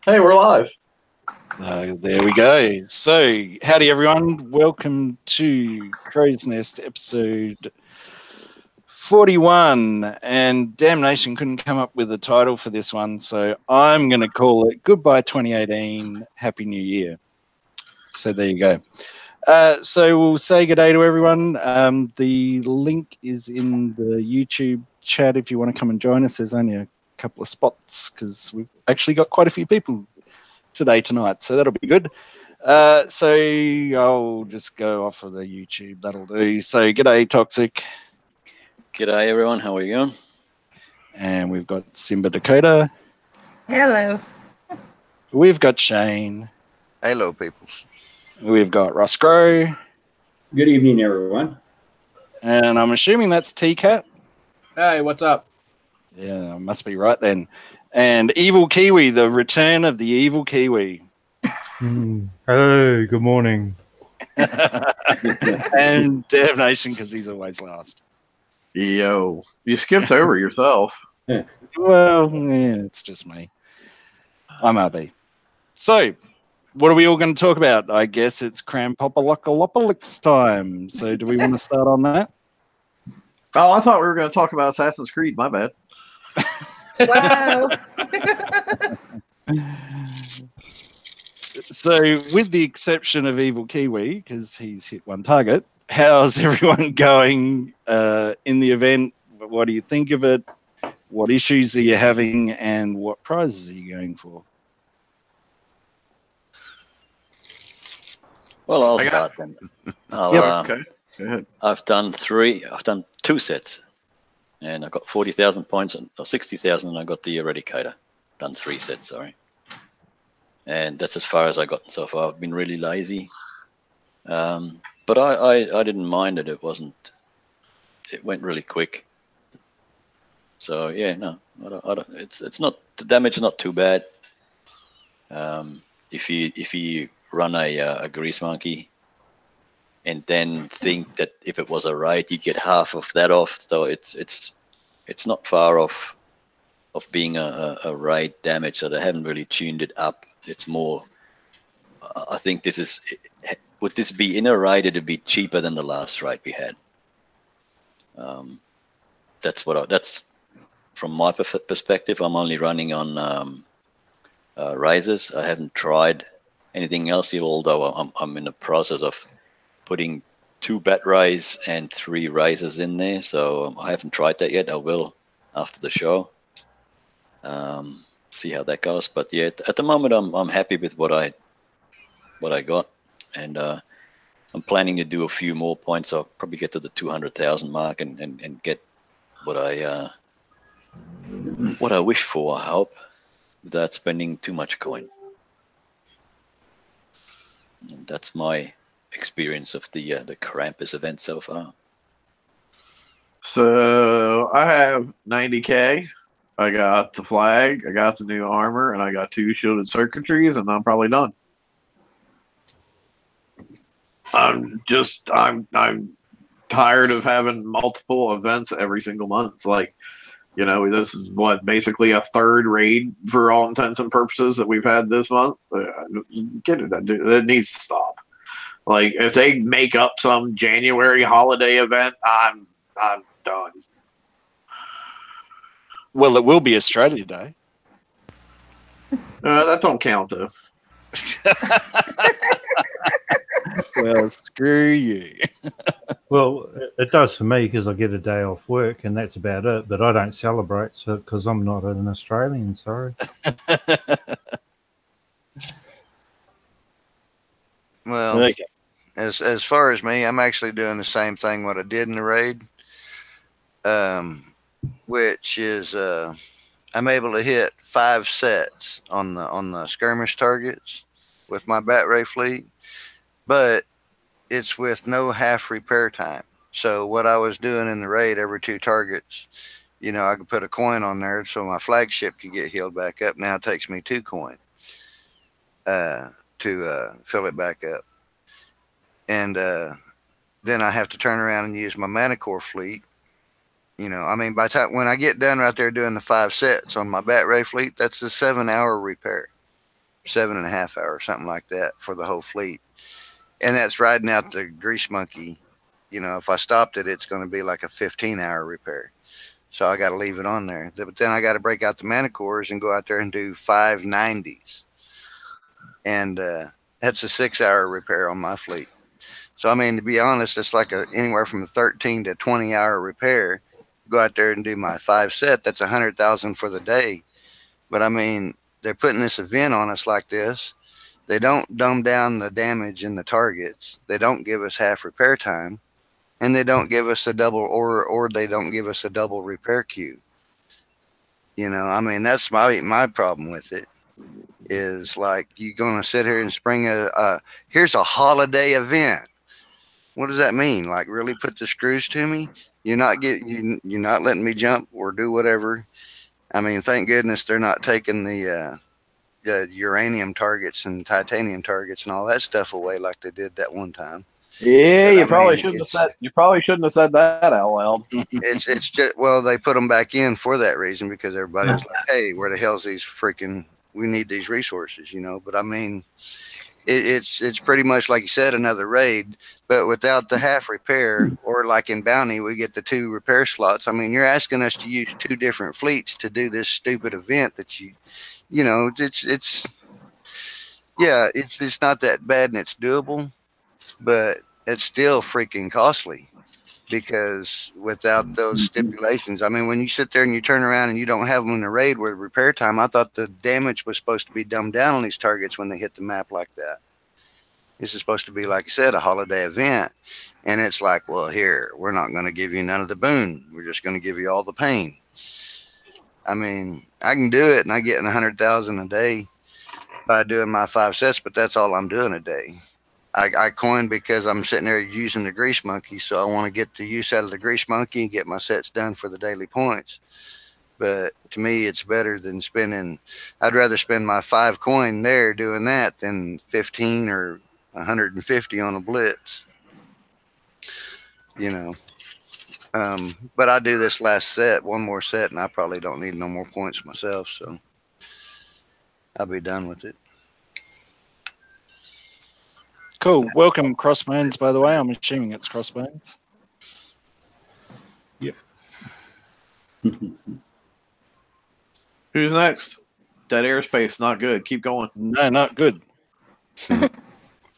Hey, we're live. There we go. So, howdy everyone. Welcome to Crow's Nest episode 41. And Damnation couldn't come up with a title for this one, so I'm going to call it Goodbye 2018, Happy New Year. So there you go. So we'll say good day to everyone. The link is in the YouTube chat if you want to come and join us. There's only a couple of spots because we've actually got quite a few people tonight, so that'll be good. So I'll just go off of the YouTube. That'll do. So g'day Toxic. G'day everyone. How are you going? And we've got Simba Dakota. Hello. We've got Shane. Hello, peoples. We've got Ross Grow. Good evening, everyone. And I'm assuming that's T-Cat. Hey, what's up? Yeah, must be right then. And Evil Kiwi, the return of the Evil Kiwi. Hello, good morning. And Damnation, because he's always last. Yo, you skipped over yourself. Well, yeah, it's just me. I'm RB. So, what are we all going to talk about? I guess it's Crampopalocalypse time. So, do we want to start on that? Oh, I thought we were going to talk about Assassin's Creed. My bad. Wow. So, with the exception of Evil Kiwi, because he's hit one target, how's everyone going in the event? What do you think of it? What issues are you having, and what prizes are you going for? Well, I'll start then. Okay. Go ahead. I've done two sets, and I got 40,000 points or 60,000, and I got the Eradicator. Done 3 sets, sorry. And that's as far as I got so far. I've been really lazy, but I didn't mind it. It went really quick. So yeah, no, I don't. It's not, the damage is not too bad. If you run a grease monkey, and then think that if it was a raid, you get half of that off. So it's not far off of being a raid damage. So they haven't really tuned it up. It's more. I think this is. Would this be in a raid? It'd be cheaper than the last raid we had. That's from my perspective. I'm only running on razors. I haven't tried anything else yet, although I'm in the process of putting 2 bat rays and 3 razors in there. So I haven't tried that yet. I will after the show. See how that goes. But yeah, at the moment I'm happy with what I got, and I'm planning to do a few more points. I'll probably get to the 200,000 mark and get what I wish for, I hope, without spending too much coin. And that's my experience of the Krampus event so far. So I have 90K. I got the flag. I got the new armor, and I got 2 shielded circuitries, and I'm probably done. I'm tired of having multiple events every single month. Like, you know, this is basically a 3rd raid for all intents and purposes that we've had this month. Get it, that needs to stop. Like, if they make up some January holiday event, I'm done. Well, it will be Australia Day. That don't count though. Well, screw you. Well, it does for me because I get a day off work and that's about it. But I don't celebrate because I'm not an Australian. Sorry. Well, Okay. as far as me, I'm actually doing the same thing what I did in the raid, which is I'm able to hit 5 sets on the skirmish targets with my bat ray fleet, but it's with no half repair time. So what I was doing in the raid, every 2 targets, you know, I could put a coin on there so my flagship could get healed back up. Now it takes me 2 coin to fill it back up. And then I have to turn around and use my Manicore fleet. You know, I mean, by the time when I get done right there doing the 5 sets on my Bat Ray fleet, that's a 7-hour repair. 7.5 hours, something like that for the whole fleet. And that's riding out the grease monkey. You know, if I stopped it, it's going to be like a 15-hour repair. So I got to leave it on there. But then I got to break out the Manicores and go out there and do 590s. And that's a 6-hour repair on my fleet. So, I mean, to be honest, it's like anywhere from a 13 to 20-hour repair. Go out there and do my 5 set. That's 100,000 for the day. But, I mean, they're putting this event on us like this. They don't dumb down the damage in the targets. They don't give us half repair time. And they don't give us a double, or they don't give us a double repair queue. You know, I mean, that's my problem with it. Is like, you're going to sit here and spring here's a holiday event. What does that mean? Like, really put the screws to me? You're not letting me jump or do whatever. I mean, thank goodness they're not taking the uranium targets and titanium targets and all that stuff away like they did that one time. Yeah, But, you probably shouldn't have said. You probably shouldn't have said that out loud. It's just, well, they put them back in for that reason, because everybody was like, "Hey, where the hell's these freaking? We need these resources," you know. But I mean, it's pretty much like you said, another raid, but without the half repair, or like in Bounty, we get the 2 repair slots. I mean, you're asking us to use 2 different fleets to do this stupid event that you know, it's not that bad and it's doable, but it's still freaking costly, because without those stipulations, I mean, when you sit there and you turn around and you don't have them in the raid with repair time, I thought the damage was supposed to be dumbed down on these targets when they hit the map like that. This is supposed to be, like I said, a holiday event. And it's like, well, here, we're not going to give you none of the boon. We're just going to give you all the pain. I mean, I can do it and I get 100,000 a day by doing my 5 sets, but that's all I'm doing a day. I coin because I'm sitting there using the grease monkey, so I want to get the use out of the grease monkey and get my sets done for the daily points. But to me, it's better than spending. I'd rather spend my 5 coin there doing that than 15 or 150 on a blitz. You know. But I do this last set, one more set, and I probably don't need no more points myself, so I'll be done with it. Cool. Welcome, Crossbones, by the way. I'm assuming it's Crossbones. Yep. Who's next? Dead airspace, not good. Keep going. No, not good.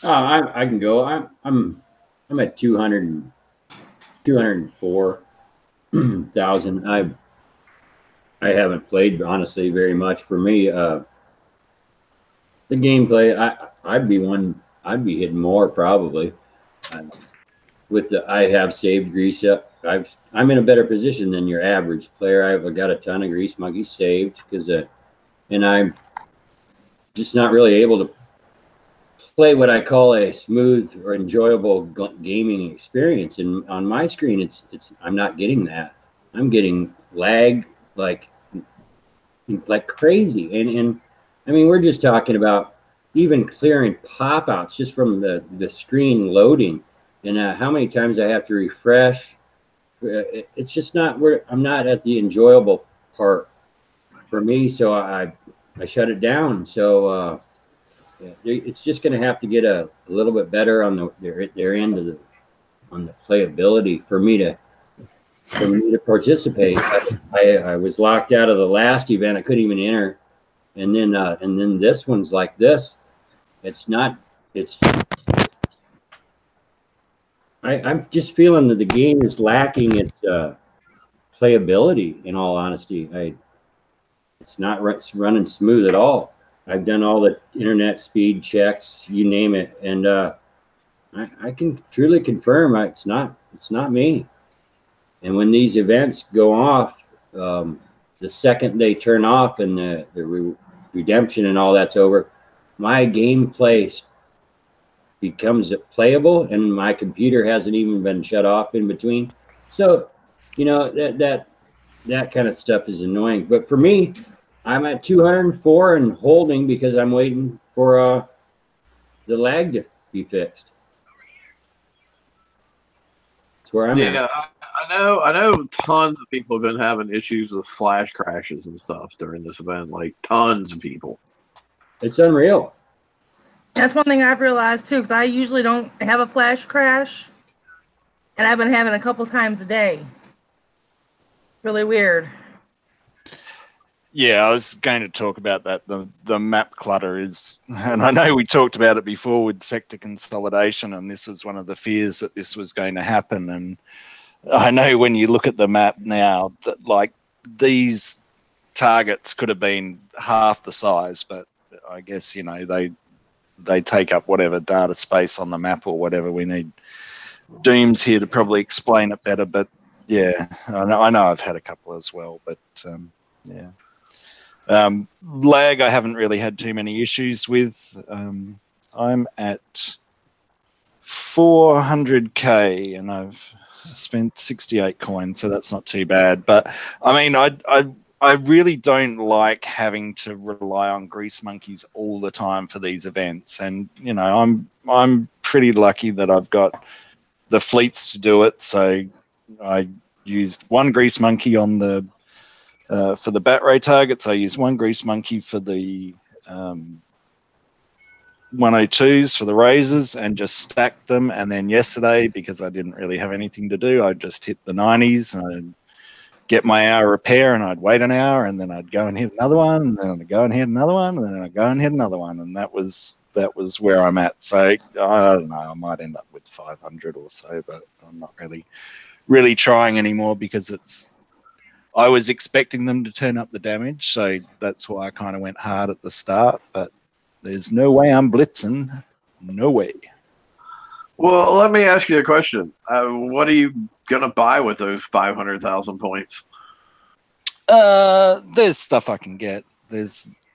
I can go. I'm at 204,000. I haven't played, honestly, very much. For me, the gameplay, I'd be hitting more probably. I have saved grease up. I'm in a better position than your average player. I've got a ton of grease monkeys saved and I'm just not really able to play what I call a smooth or enjoyable gaming experience. And on my screen, I'm not getting that. I'm getting lag like crazy. And I mean, we're just talking about even clearing pop-outs just from the screen loading, and how many times I have to refresh. It's just not where I'm not at the enjoyable part for me, so I shut it down. So it's just going to have to get a little bit better on their end of on the playability for me to participate. I was locked out of the last event. I couldn't even enter, and then this one's like this. I'm just feeling that the game is lacking its playability, in all honesty. It's not running smooth at all. I've done all the internet speed checks, you name it, and I can truly confirm it's not me. And when these events go off, the second they turn off and the redemption and all that's over, my gameplay becomes playable, and my computer hasn't even been shut off in between. So, you know, that kind of stuff is annoying. But for me, I'm at 204 and holding because I'm waiting for the lag to be fixed. That's where I'm at. Yeah, I know tons of people have been having issues with flash crashes and stuff during this event, like tons of people. It's unreal. That's one thing I've realized too, because I usually don't have a flash crash, and I've been having a couple times a day. Really weird. Yeah, I was going to talk about that. The map clutter is, and I know we talked about it before with sector consolidation, and this was one of the fears that this was going to happen. And I know when you look at the map now, that like these targets could have been half the size, but I guess they take up whatever data space on the map or whatever. We need Dooms here to probably explain it better, but yeah, I know I've had a couple as well, but yeah. Lag, I haven't really had too many issues with. I'm at 400k and I've spent 68 coins, so that's not too bad. But I mean, I really don't like having to rely on grease monkeys all the time for these events, and I'm pretty lucky that I've got the fleets to do it. So I used one grease monkey on the for the bat ray targets. I used one grease monkey for the 102s for the razors and just stacked them. And then yesterday, because I didn't really have anything to do, I just hit the 90s and I'd get my hour repair and I'd wait an hour and then I'd go and hit another one and then I'd go and hit another one and then I'd go and hit another one. And that was where I'm at. So I don't know, I might end up with 500 or so, but I'm not really trying anymore because I was expecting them to turn up the damage. So that's why I kind of went hard at the start, but there's no way I'm blitzing. No way. Well, let me ask you a question. What are you going to buy with those 500,000 points? There's stuff I can get.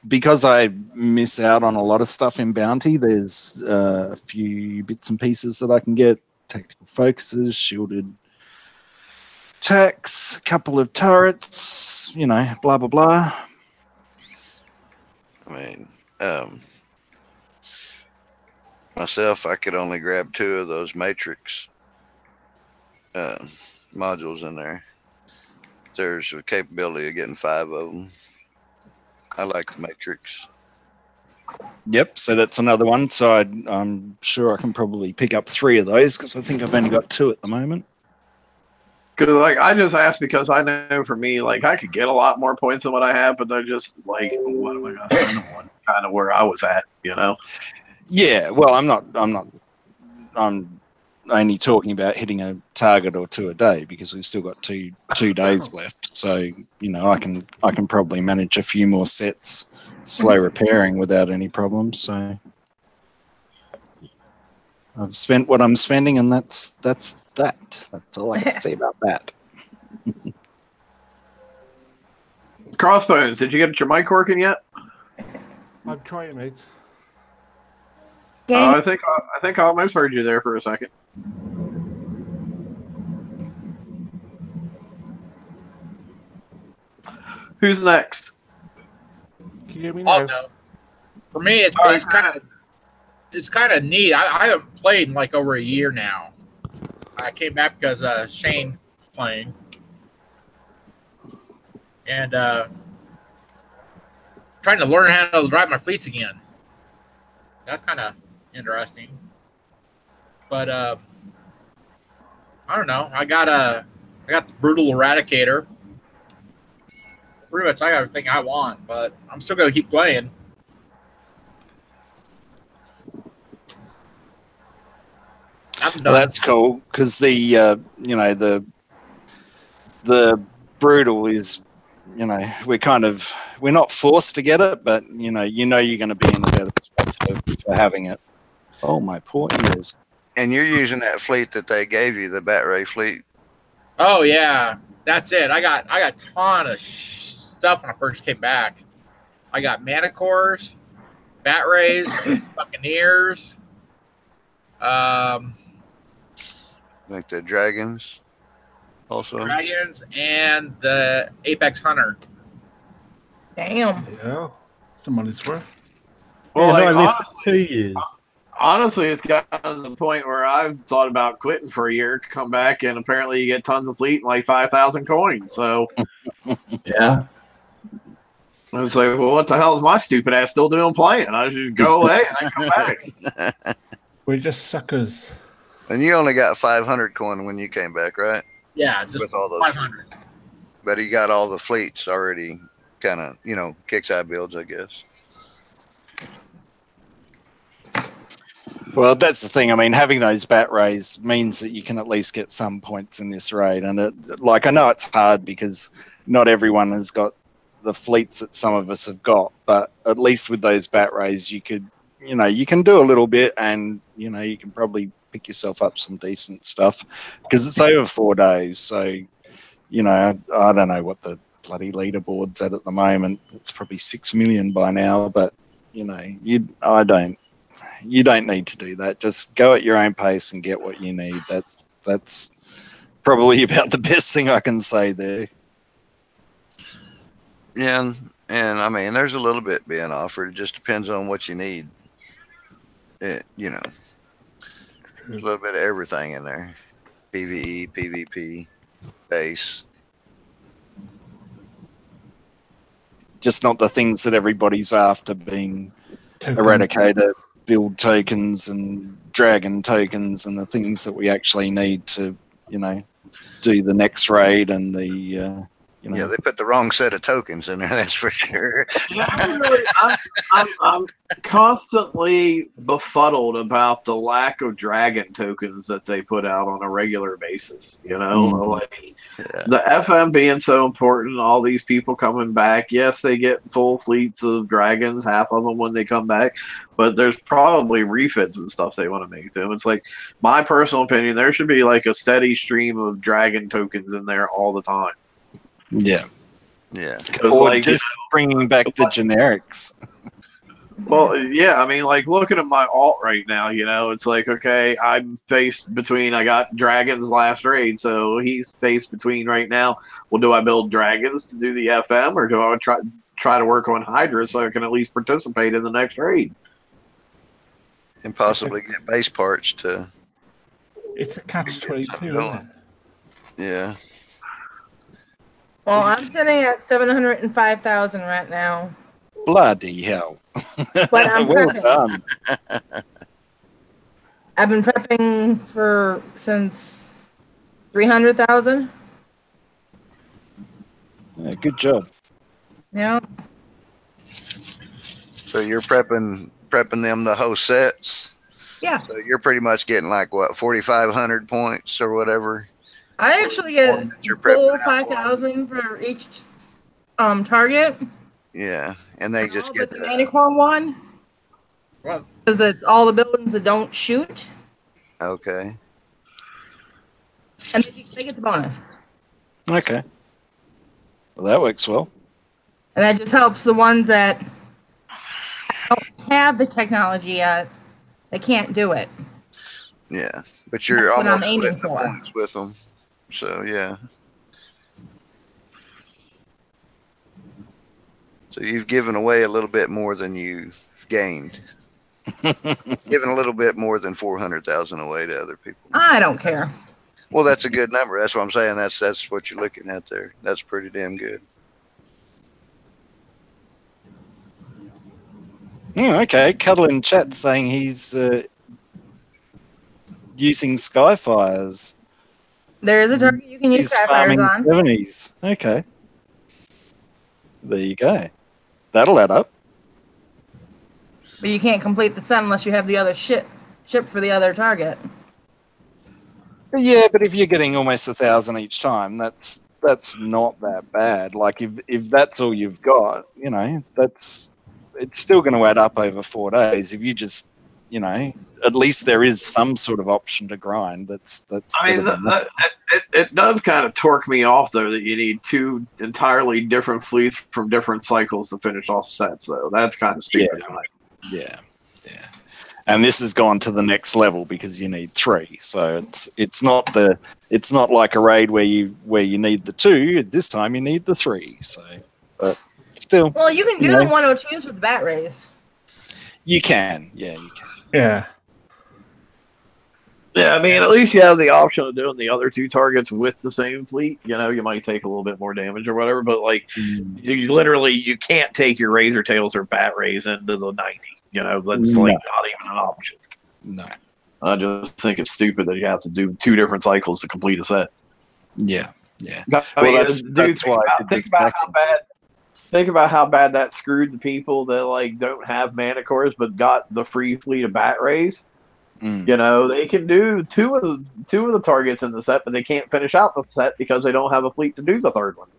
Because I miss out on a lot of stuff in Bounty, there's a few bits and pieces that I can get. Tactical focuses, shielded attacks, a couple of turrets, blah, blah, blah. I mean, myself, I could only grab 2 of those Matrix modules in there. There's a capability of getting 5 of them. I like the Matrix. Yep, so that's another one. So I'm sure I can probably pick up 3 of those because I think I've only got 2 at the moment. Because I just asked because I know for me, I could get a lot more points than what I have, but they're just what am I going to spend on? Kind of where I was at, Yeah, well, I'm only talking about hitting a target or 2 a day because we've still got two days left. So I can probably manage a few more sets, slow repairing without any problems. So I've spent what I'm spending, and that's that. That's all I can say about that. Crossbones, did you get your mic working yet? I'm trying, mate. I think I almost heard you there for a second. Who's next? Can you hear me now? Oh, no. For me, it's kind of neat. I haven't played in over a year now. I came back because Shane was playing, and trying to learn how to drive my fleets again. That's kind of interesting. But I don't know. I got the Brutal Eradicator. Pretty much I got everything I want, but I'm still gonna keep playing. Well, that's cool because the Brutal is, we're not forced to get it, but you're going to be in the better spot for having it. Oh, my poor ears. And you're using that fleet that they gave you, the Bat Ray fleet. Oh yeah, that's it. I got a ton of stuff when I first came back. I got Manticores, Bat Rays, Buccaneers. Like the Dragons also. Dragons and the Apex Hunter. Damn. Yeah, some money's worth. Well, Yeah, no, I lived honestly, for 2 years. Honestly, it's gotten to the point where I've thought about quitting for a year, come back, and apparently you get tons of fleet and 5,000 coins. So, Yeah. I was like, well, what the hell is my stupid ass still doing playing? I should go away and then come back. We're just suckers. And you only got 500 coin when you came back, right? Yeah, just With all those 500. But he got all the fleets already kind of, kickside builds, I guess. Well, that's the thing. I mean, having those bat rays means that you can at least get some points in this raid. And I know it's hard because not everyone has got the fleets that some of us have got, but at least with those bat rays, you could, you can do a little bit, and you can probably pick yourself up some decent stuff because it's over 4 days. So, I don't know what the bloody leaderboard's at the moment. It's probably 6 million by now, but you don't need to do that. Just go at your own pace and get what you need. That's probably about the best thing I can say there. Yeah, and I mean, there's a little bit being offered. It just depends on what you need. There's a little bit of everything in there. PvE, PvP, base. Just not the things that everybody's after, being Eradicator, build tokens and dragon tokens, and the things that we actually need to, do the next raid and the, Yeah, they put the wrong set of tokens in there, that's for sure. Yeah, I'm constantly befuddled about the lack of dragon tokens that they put out on a regular basis. The FM being so important, all these people coming back. Yes, they get full fleets of dragons, half of them when they come back, but there's probably refits and stuff they want to make them. It's like, my personal opinion, there should be like a steady stream of dragon tokens in there all the time. Yeah. Or just bringing back the generics. Well, yeah, I mean, like, looking at my alt right now, it's like, okay, I'm faced between, I got dragons last raid, so he's faced between right now. Well, do I build dragons to do the FM, or do I try to work on Hydra so I can at least participate in the next raid? And possibly get base parts to... It's a catch-22, isn't it? Yeah. Well, I'm sitting at 705,000 right now. Bloody hell. But I'm well prepping. done. I've been prepping since 300,000. Yeah, good job. Yeah. So you're prepping them the whole sets? Yeah. So you're pretty much getting like, what, 4,500 points or whatever? I actually get full 5,000 for each target. Yeah, and they just get the Manicorn one. Because it's all the buildings that don't shoot. Okay. And they get the bonus. Okay. Well, that works well. And that just helps the ones that don't have the technology yet. They can't do it. Yeah, but you're That's what almost I'm aiming splitting the for. points with them. So, yeah. So you've given away a little bit more than you've gained. Given a little bit more than 400,000 away to other people. I don't care. Well, that's a good number. That's what I'm saying. That's what you're looking at there. That's pretty damn good. Okay. Cuddle in chat saying he's using Skyfires. There is a target you can use Skyfires on. 70s. Okay. There you go. That'll add up. But you can't complete the set unless you have the other ship for the other target. Yeah, but if you're getting almost 1,000 each time, that's not that bad. Like if that's all you've got, it's still going to add up over 4 days. If you just, at least there is some sort of option to grind. That's. I mean, it does kind of torque me off though that you need two entirely different fleets from different cycles to finish off sets. Though that's kind of stupid. Yeah. And this has gone to the next level because you need 3. So it's not like a raid where you need the 2. This time you need the 3. So, but still. Well, you can do the 102s with the bat rays. You can, yeah, you can. Yeah. Yeah, I mean, at least you have the option of doing the other two targets with the same fleet. You know, you might take a little bit more damage or whatever, but like, you literally you can't take your Razor Tails or Bat Rays into the 90. You know, that's like not even an option. No. I just think it's stupid that you have to do 2 different cycles to complete a set. Yeah, yeah. I mean, dude, think about how bad that screwed the people that like don't have mana cores but got the free fleet of Bat Rays. You know, they can do two of the targets in the set, but they can't finish out the set because they don't have a fleet to do the third one.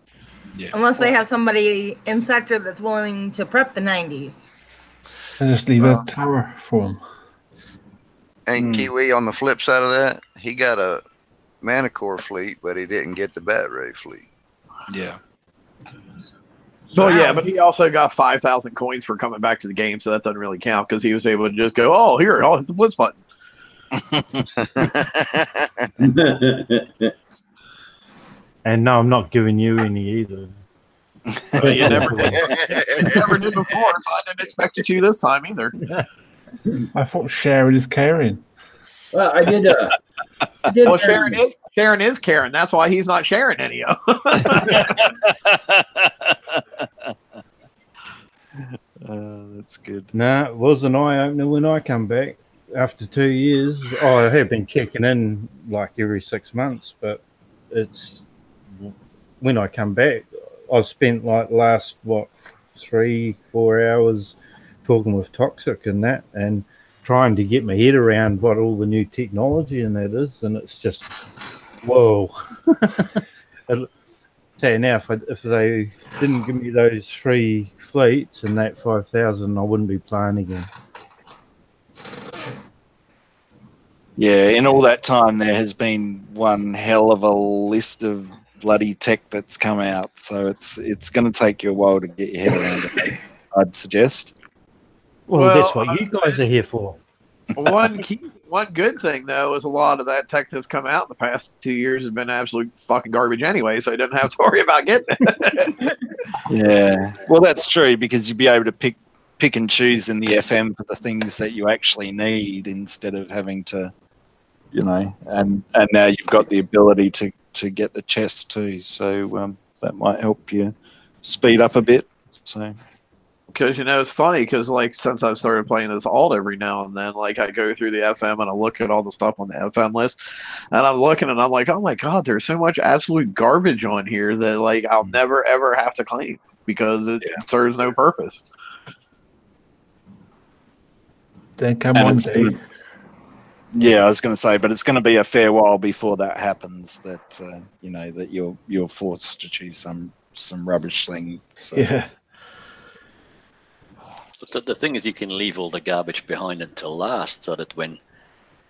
Yeah. Unless they have somebody in sector that's willing to prep the 90s. And just leave a tower for them. And Kiwi, on the flip side of that, he got a mana core fleet, but he didn't get the Bat Ray fleet. Yeah. So yeah, but he also got 5,000 coins for coming back to the game, so that doesn't really count because he was able to just go, "Oh, here, I'll hit the blitz button." And no, I'm not giving you any either. You never did before, so I didn't expect it to this time either. I thought sharing is caring. Well, I did. Well, Sharon is Karen. That's why he's not sharing any of them. That's good. No, it was an eye opener when I come back after 2 years. I have been kicking in like every 6 months, but it's when I come back, I've spent like last 3-4 hours talking with Toxic and that, and trying to get my head around what all the new technology and that is, and it's just whoa. Say now, if they didn't give me those 3 fleets and that 5,000, I wouldn't be playing again. Yeah, in all that time, there has been one hell of a list of bloody tech that's come out. So it's going to take you a while to get your head around it, I'd suggest. Well, that's what you guys are here for. One good thing, though, is a lot of that tech that's come out in the past 2 years has been absolute fucking garbage anyway, so you don't have to worry about getting it. Yeah. Well, that's true, because you'd be able to pick and choose in the FM for the things that you actually need instead of having to, you know, and now you've got the ability to get the chests too, so that might help you speed up a bit. So. Because, you know, it's funny because, like, since I've started playing this alt every now and then, like, I go through the FM and I look at all the stuff on the FM list, and I'm looking and I'm like, oh my god, there's so much absolute garbage on here that, like, I'll never ever have to claim because it serves no purpose. Then come one day. Yeah, I was going to say, but it's going to be a fair while before that happens. That you know, that you're forced to choose some rubbish thing. So. Yeah. But the thing is, you can leave all the garbage behind until last, so that when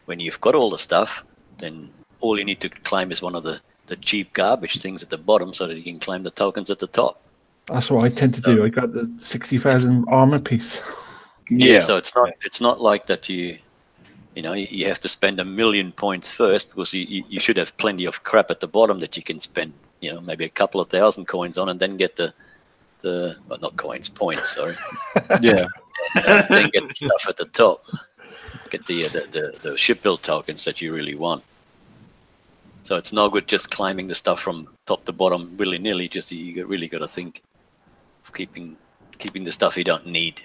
you've got all the stuff, then all you need to claim is one of the cheap garbage things at the bottom, so that you can claim the tokens at the top. That's what I tend to do. I got the 60,000 armor piece. Yeah. So it's not like that you have to spend 1 million points first, because you should have plenty of crap at the bottom that you can spend, you know, maybe a couple of thousand coins on, and then get well, not coins, points, sorry. Yeah. Then get the stuff at the top. Get the ship build tokens that you really want. So it's no good just climbing the stuff from top to bottom willy-nilly. Just you really got to think of keeping the stuff you don't need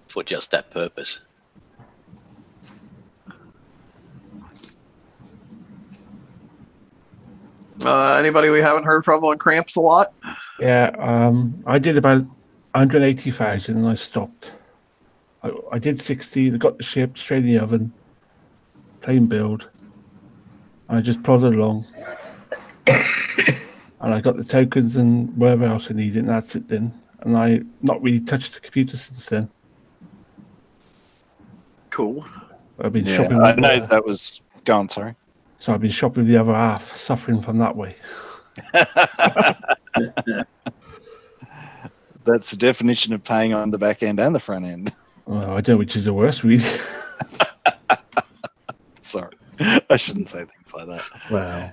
for just that purpose. Anybody we haven't heard from on Cramps a lot? Yeah, I did about 180,000 and I stopped. I did 60, I got the ship straight in the oven, plain build. I just plodded along. And I got the tokens and whatever else I needed, and that's it then. And I not really touched the computer since then. Cool. I've been shopping. I know that was gone, sorry. So I've been shopping the other half, suffering from that way. That's the definition of paying on the back end and the front end. Well, I don't know which is the worst, really. Sorry. I shouldn't say things like that. Well,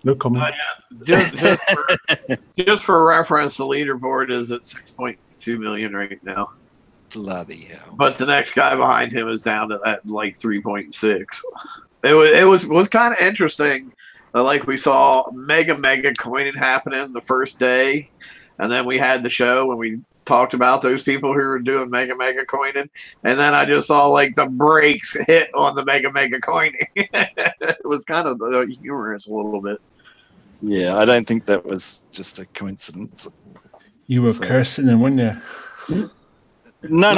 no comment. Just for reference, the leaderboard is at 6.2 million right now. Bloody hell. But the next guy behind him is down to that like 3.6. It was kind of interesting. Like we saw mega coining happening the first day, and then we had the show when we talked about those people who were doing mega coining, and then I just saw like the brakes hit on the mega coining. It was kind of humorous a little bit. Yeah, I don't think that was just a coincidence. You were cursing them, weren't you? No.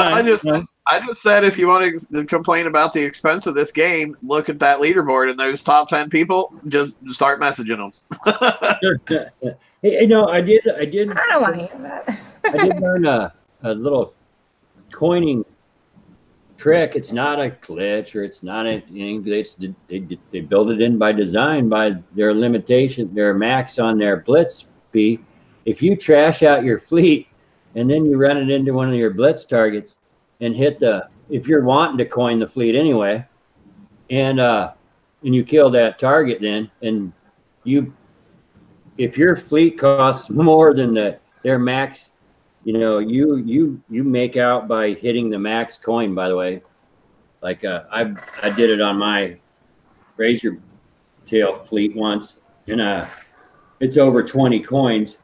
I just said if you want to complain about the expense of this game, look at that leaderboard and those top 10 people. Just start messaging them. Hey, I did. I don't want to hear that. I did learn a little coining trick. It's not a glitch or it's not anything. They build it in by design by their limitation, their max on their blitz fee. If you trash out your fleet and then you run it into one of your blitz targets and hit if you're wanting to coin the fleet anyway, and you kill that target then, and if your fleet costs more than their max, you make out by hitting the max coin. By the way, like I did it on my razor tail fleet once, and it's over 20 coins,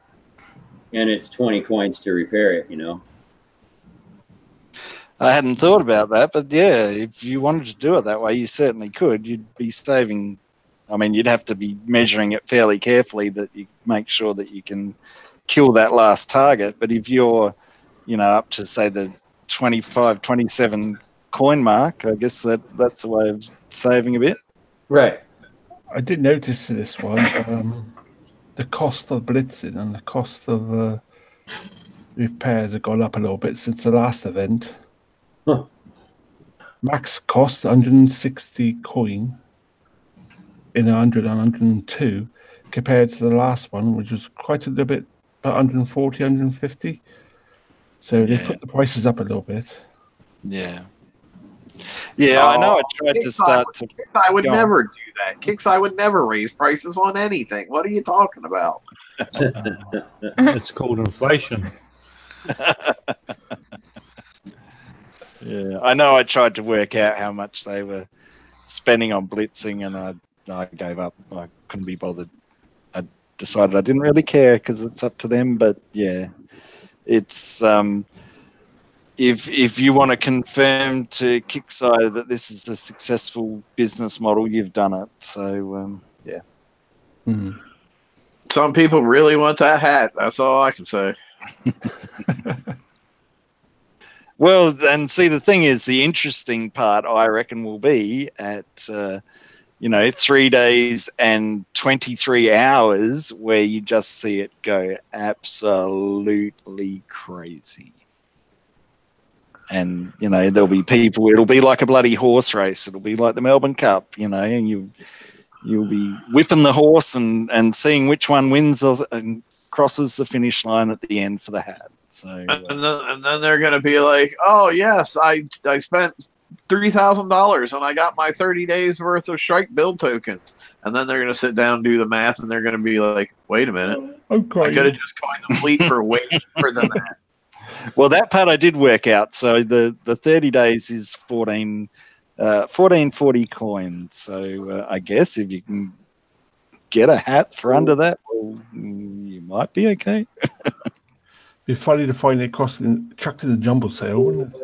and it's 20 coins to repair it. I hadn't thought about that, but yeah, if you wanted to do it that way, you certainly could. You'd be saving. I mean, you'd have to be measuring it fairly carefully that you make sure that you can kill that last target. But if you're, up to say the 25, 27 coin mark, I guess that's a way of saving a bit. Right. I did notice this one. The cost of blitzing and the cost of repairs have gone up a little bit since the last event. Huh. Max cost 160 coin in 100 and 102 compared to the last one, which was quite a little bit, about 140, 150. So they put the prices up a little bit. Yeah. Yeah, I know. I tried to start to. I would never do that. Kixeye would never raise prices on anything. What are you talking about? It's called inflation. Yeah, I know. I tried to work out how much they were spending on blitzing, and I gave up. I couldn't be bothered. I decided I didn't really care because it's up to them. But yeah, it's if you want to confirm to Kixeye that this is a successful business model, you've done it. So yeah. Mm. Some people really want that hat. That's all I can say. Well, and see, the thing is, the interesting part, I reckon, will be at, 3 days and 23 hours where you just see it go absolutely crazy. And, there'll be people, it'll be like a bloody horse race. It'll be like the Melbourne Cup, and you'll be whipping the horse and seeing which one wins and crosses the finish line at the end for the hat. So, and then they're going to be like, oh, yes, I spent $3,000 and I got my 30 days worth of strike build tokens. And then they're going to sit down and do the math, and they're going to be like, wait a minute. Okay. I could have just coined the fleet for way cheaper than that. Well, that part I did work out. So the 30 days is 1440 coins. So I guess if you can get a hat for under that, well, you might be okay. It'd be funny to find it chucked in a jumble sale, wouldn't it?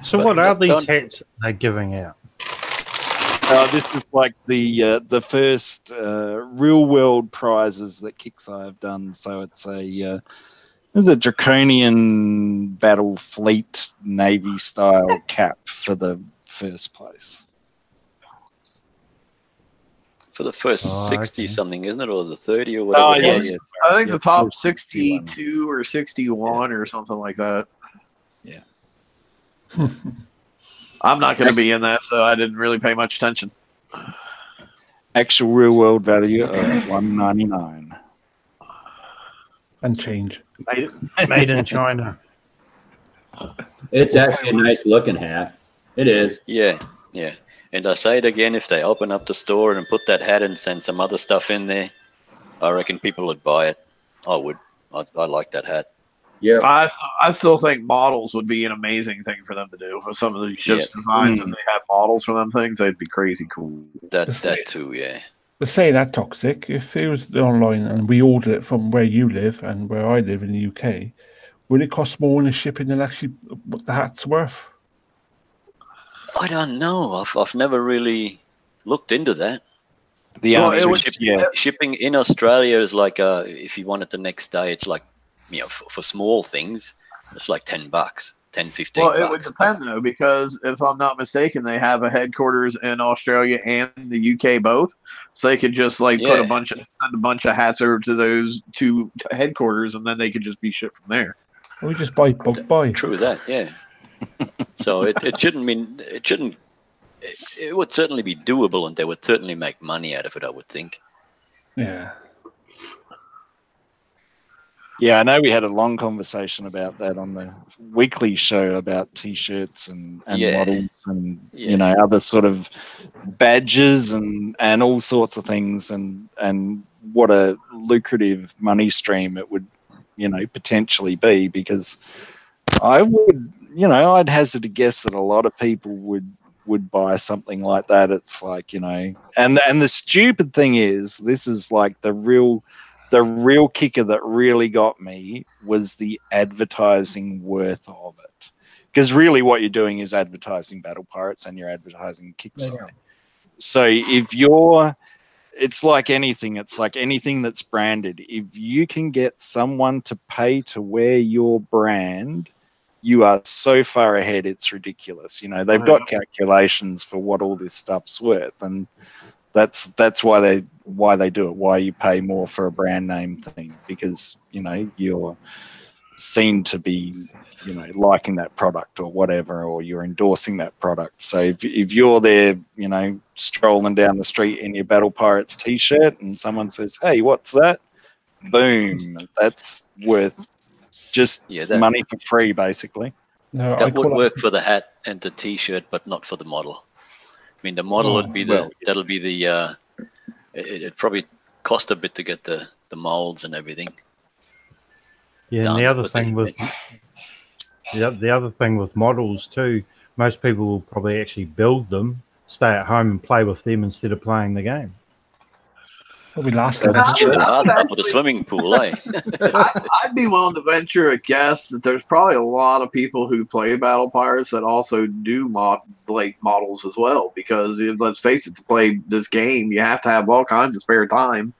So what are these hats they're giving out? This is like the first real world prizes that Kixeye have done. So it's there's a draconian battle fleet navy style cap for the first place. For the first 60 something, isn't it, or the 30 or whatever? Oh yeah, yeah. I think the top 62 or 61 or something like that. Yeah. I'm not going to be in that, so I didn't really pay much attention. Actual real world value of $199. And change. Made in China. It's actually a nice looking hat. It is. Yeah, yeah. And I say it again, if they open up the store and put that hat and send some other stuff in there, I reckon people would buy it. I would. I like that hat. Yeah. I still think models would be an amazing thing for them to do. With some of the ships designs, if they had models for them things, they'd be crazy cool. That too, yeah. But say that, Toxic, if it was online and we ordered it from where you live and where I live in the UK, would it cost more in the shipping than actually what the hat's worth? I don't know. I've never really looked into that. The answer is yeah. Shipping in Australia is like if you want it the next day, it's like, you know, for small things, it's like $10, 10, 15 Well, bucks. it would depend though, because if I'm not mistaken, they have a headquarters in Australia and the UK both, so they could just like send a bunch of hats over to those two headquarters, and then they could just be shipped from there. Or we just buy bulk buy. True that, yeah. So it shouldn't mean it would certainly be doable, and they would certainly make money out of it, I would think. Yeah. Yeah, I know we had a long conversation about that on the weekly show about T-shirts and models and you know, other sort of badges and all sorts of things, and what a lucrative money stream it would, you know, potentially be, because I would, you know, I'd hazard to guess that a lot of people would buy something like that. It's like, you know, and the stupid thing is, this is like the real kicker that really got me was the advertising worth of it. Because really what you're doing is advertising Battle Pirates and you're advertising Kickstarter. So it's like anything that's branded. If you can get someone to pay to wear your brand, you are so far ahead, it's ridiculous. You know, they've got calculations for what all this stuff's worth, and that's why they do it, why you pay more for a brand name thing, because, you know, you're seen to be, you know, liking that product or whatever, or you're endorsing that product. So if you're there, you know, strolling down the street in your Battle Pirates t-shirt and someone says, hey, what's that? Boom, that's worth just money for free, basically. No, that would work for the hat and the t-shirt, but not for the model. I mean, the model would be that'll be the it'd probably cost a bit to get the molds and everything. Yeah, and the other thing with models too, most people will probably actually build them, stay at home and play with them instead of playing the game. Probably last. That's true. With a swimming pool, eh? I'd be willing to venture a guess that there's probably a lot of people who play Battle Pirates that also do models as well. Because let's face it, to play this game, you have to have all kinds of spare time,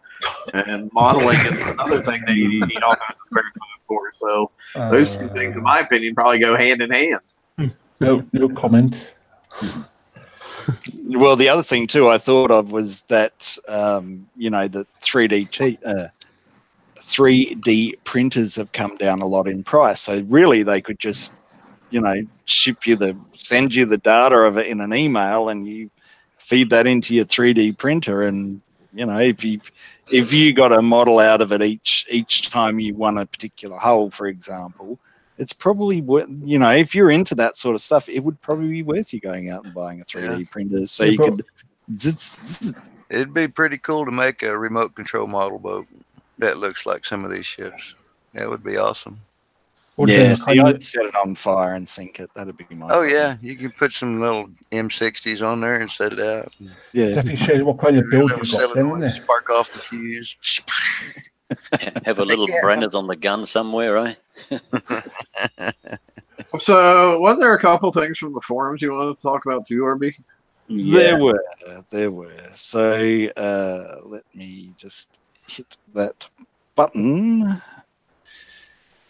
and modeling is another thing that you need all kinds of spare time for. So those two things, in my opinion, probably go hand in hand. No comment. Well, the other thing too I thought of was that you know, the 3D printers have come down a lot in price. So really, they could just, you know, send you the data of it in an email, and you feed that into your 3D printer, and you know, if you got a model out of it each time you won a particular hull, for example, it's probably, you know, if you're into that sort of stuff, it would probably be worth you going out and buying a 3D printer, so you could. It'd be pretty cool to make a remote control model boat that looks like some of these ships. That would be awesome. Yeah, I'd set it on fire and sink it. That'd be my. Oh yeah, you can put some little M60s on there and set it out. Yeah, definitely show you what kind of build you've got. Then, spark off the fuse. Have a little Brenners on the gun somewhere, right? So, wasn't there a couple things from the forums you wanted to talk about too, RB? Yeah. There were. So, let me just hit that button.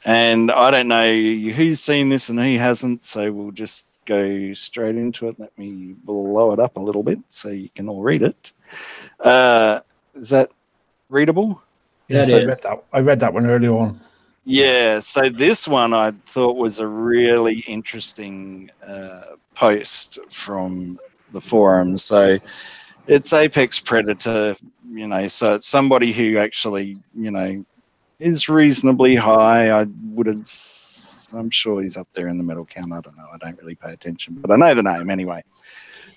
And I don't know who's seen this and who hasn't, so we'll just go straight into it. Let me blow it up a little bit so you can all read it. Is that readable? Yes, I read that one earlier on. Yeah, so this one I thought was a really interesting post from the forum. So it's Apex Predator, you know, so it's somebody who actually, you know, is reasonably high. I'm sure he's up there in the medal count. I don't know. I don't really pay attention, but I know the name anyway.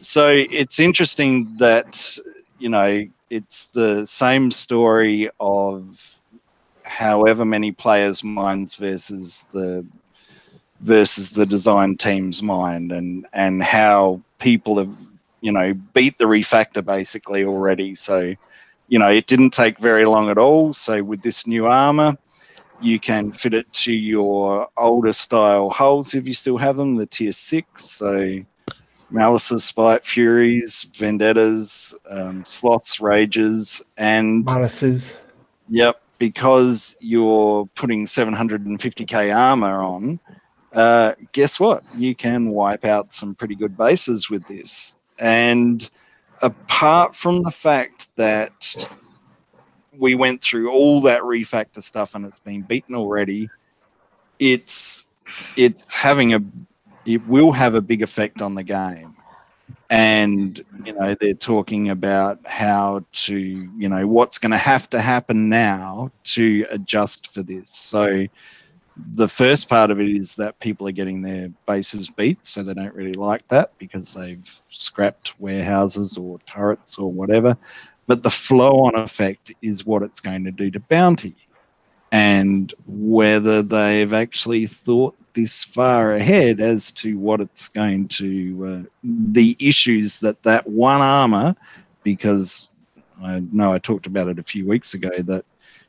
So it's interesting that, you know, it's the same story of however many players' minds versus the design team's mind, and how people have, you know, beat the refactor basically already. So, you know, it didn't take very long at all. So with this new armor, you can fit it to your older style hulls if you still have them, the tier 6. So Malices, Spite, Furies, Vendettas, Sloths, Rages, and Malices. yep, because you're putting 750k armor on, guess what? You can wipe out some pretty good bases with this. And apart from the fact that we went through all that refactor stuff and it's been beaten already, it will have a big effect on the game. And, you know, they're talking about how to, you know, what's going to happen now to adjust for this. So the first part of it is that people are getting their bases beat, so they don't really like that because they've scrapped warehouses or turrets or whatever. But the flow-on effect is what it's going to do to bounty. And whether they've actually thought this far ahead as to what it's going to, the issues that one armor, because I know I talked about it a few weeks ago, that,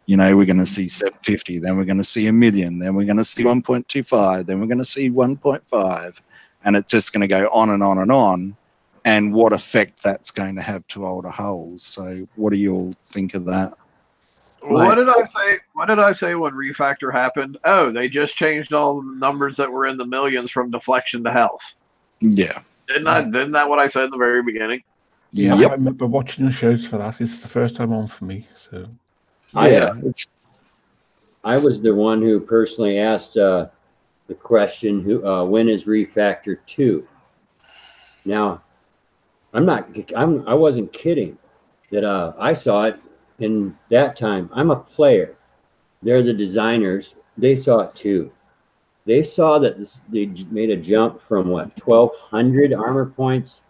you know, we're going to see 750, then we're going to see 1 million, then we're going to see 1.25, then we're going to see 1.5, and it's just going to go on and on and on, and what effect that's going to have to older hulls. So what do you all think of that? What did I say? What did I say when refactor happened? Oh, they just changed all the numbers that were in the millions from deflection to health. Yeah. Isn't that what I said in the very beginning? Yeah, Yep. I remember watching the shows for that. It's the first time on for me. So Yeah. I was the one who personally asked the question, when is refactor 2? Now, I wasn't kidding that I saw it in that time. I'm a player. They're the designers. They saw it too. They saw that they made a jump from what, 1,200 armor points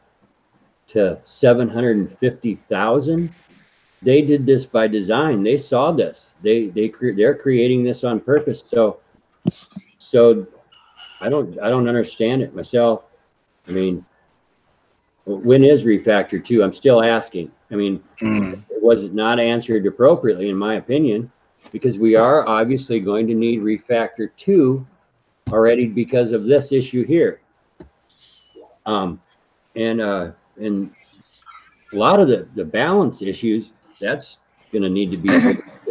to 750,000. They did this by design. They saw this. They're creating this on purpose. So I don't understand it myself. I mean, when is refactor 2? I'm still asking. I mean, it was not answered appropriately, in my opinion, because we are obviously going to need refactor 2 already because of this issue here. And a lot of the balance issues, that's going to need to be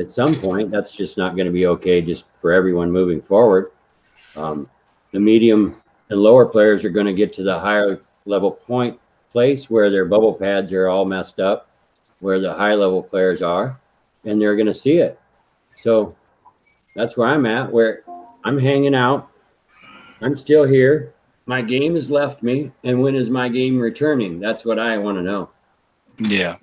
at some point. That's just not going to be okay just for everyone moving forward. The medium and lower players are going to get to the higher level point place where their bubble pads are all messed up, where the high level players are, and they're going to see it. So that's where I'm at, where I'm hanging out. I'm still here. My game has left me, and when is my game returning? That's what I want to know. Yeah.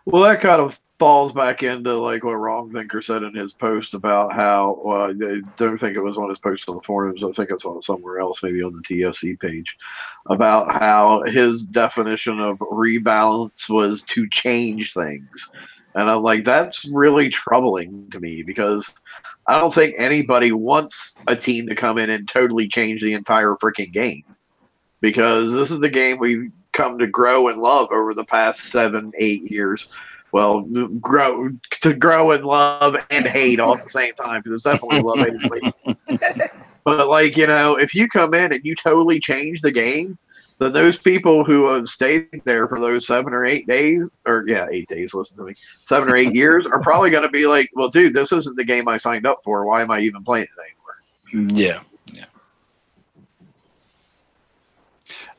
Well, that kind of falls back into like what Wrong Thinker said in his post about how I don't think it was on his post on the forums. I think it's on somewhere else, maybe on the TFC page, about how his definition of rebalance was to change things. And I'm like, that's really troubling to me because I don't think anybody wants a team to come in and totally change the entire freaking game, because this is the game we've come to grow and love over the past 7-8 years. Well, grow and love and hate all at the same time, because it's definitely love hate. But like, you know, if you come in and you totally change the game, then those people who have stayed there for those 7 or 8 days, or 8 days, listen to me, 7 or 8 years, are probably going to be like, well, dude, this isn't the game I signed up for. Why am I even playing it anymore? Yeah.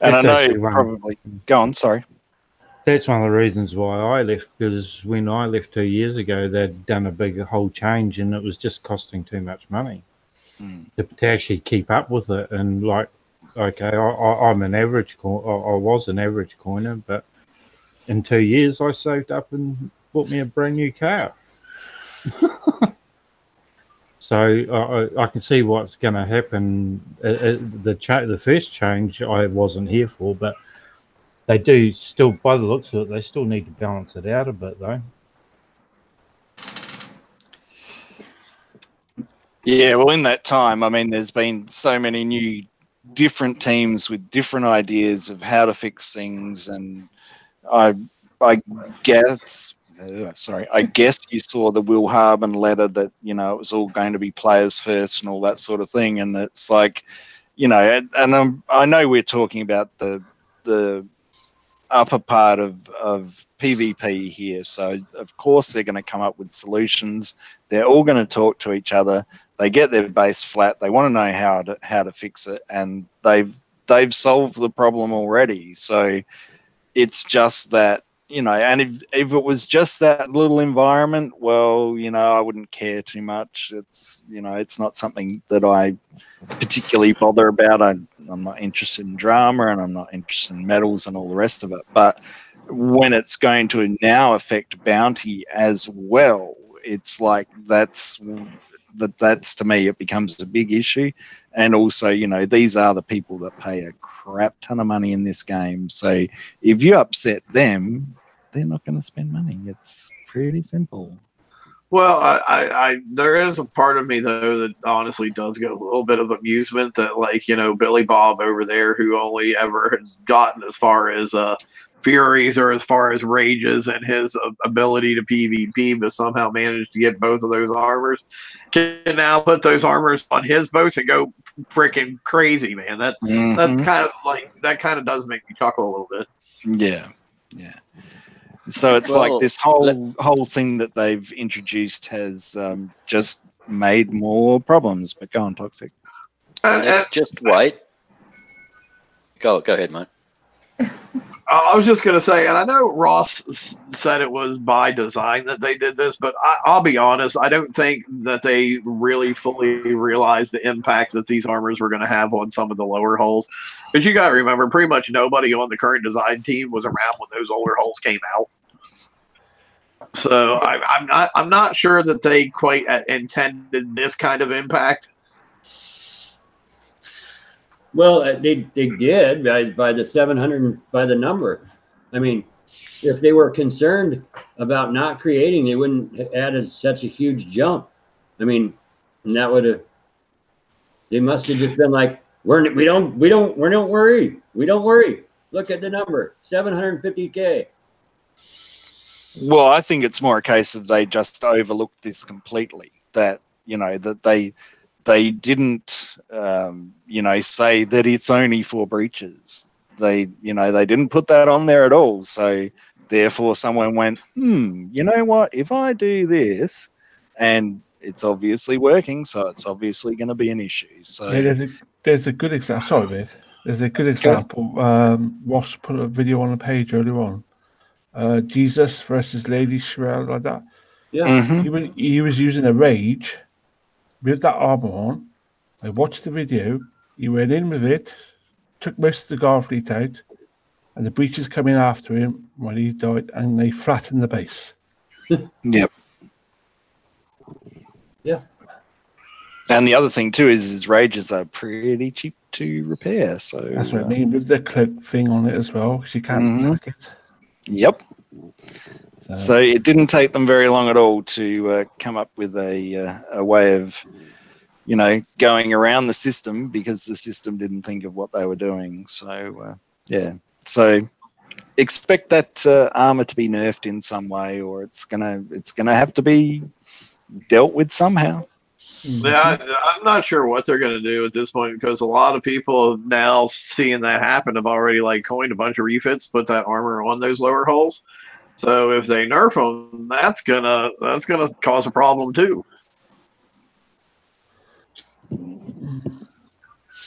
And I know you probably go on. Sorry. That's one of the reasons why I left, because when I left 2 years ago, they'd done a big whole change, and it was just costing too much money to actually keep up with it. And like, okay, I'm an average I was an average coiner, but in 2 years, I saved up and bought me a brand new car. So I can see what's going to happen. The first change I wasn't here for, but they do still, by the looks of it, they still need to balance it out a bit, though. Yeah, well, in that time, I mean, there's been so many new different teams with different ideas of how to fix things, and I guess, I guess you saw the Will Harbin letter that, you know, it was all going to be players first and all that sort of thing, and it's like, you know, and I know we're talking about the upper part of PvP here, so of course they're going to come up with solutions. They're all going to talk to each other. They get their base flat. They want to know how to fix it, and they've solved the problem already. So it's just that, you know, and if it was just that little environment, well, you know, I wouldn't care too much. It's, you know, it's not something that I particularly bother about. I'm not interested in drama, and I'm not interested in medals and all the rest of it. But when it's going to now affect bounty as well, it's like that's to me, it becomes a big issue. And also, you know, these are the people that pay a crap ton of money in this game. So if you upset them, they're not going to spend money. It's pretty simple. Well, I there is a part of me though that honestly does get a little bit of amusement that, like, you know, Billy Bob over there, who only ever has gotten as far as Furies or as far as Rages and his ability to PvP, but somehow managed to get both of those armors, can now put those armors on his boats and go freaking crazy, man. That's kind of like, that kind of does make me chuckle a little bit. Yeah, yeah. So it's like this whole thing that they've introduced has just made more problems. But go on, Toxic. Let's just wait. Go ahead, mate. I was just going to say, and I know Ross said it was by design that they did this, but I'll be honest, I don't think that they really fully realized the impact that these armors were going to have on some of the lower holes. Because you got to remember, pretty much nobody on the current design team was around when those older holes came out. So I'm not sure that they quite intended this kind of impact. Well, they did by the 700, by the number. I mean, if they were concerned about not creating, they wouldn't have added such a huge jump. I mean, and that would have. They must have just been like, we don't worry. Look at the number, 750K. Well, I think it's more a case of they just overlooked this completely. That, you know, that they didn't, you know, say that it's only for breaches. They, you know, they didn't put that on there at all. So therefore someone went, you know what, if I do this, and it's obviously working, so it's obviously going to be an issue. So yeah, there's a good example. Sorry, Beth. There's a good example. Ross put a video on the page earlier on. Jesus versus Lady Shrill, like that. Yeah. He was using a rage with that armor on. I watched the video. He went in with it, took most of the guard fleet out, and the breaches come in after him when he died, and they flattened the base. Yep. Yeah. And the other thing too is his rages are pretty cheap to repair. So that's what I mean, with the cloak thing on it as well, because you can't hack it. Yep. So it didn't take them very long at all to come up with a way of, you know, going around the system, because the system didn't think of what they were doing. So yeah. So expect that armor to be nerfed in some way, or it's gonna have to be dealt with somehow. Yeah, I'm not sure what they're going to do at this point, because a lot of people now seeing that happen have already like coined a bunch of refits, put that armor on those lower holes. So if they nerf them, that's gonna cause a problem too.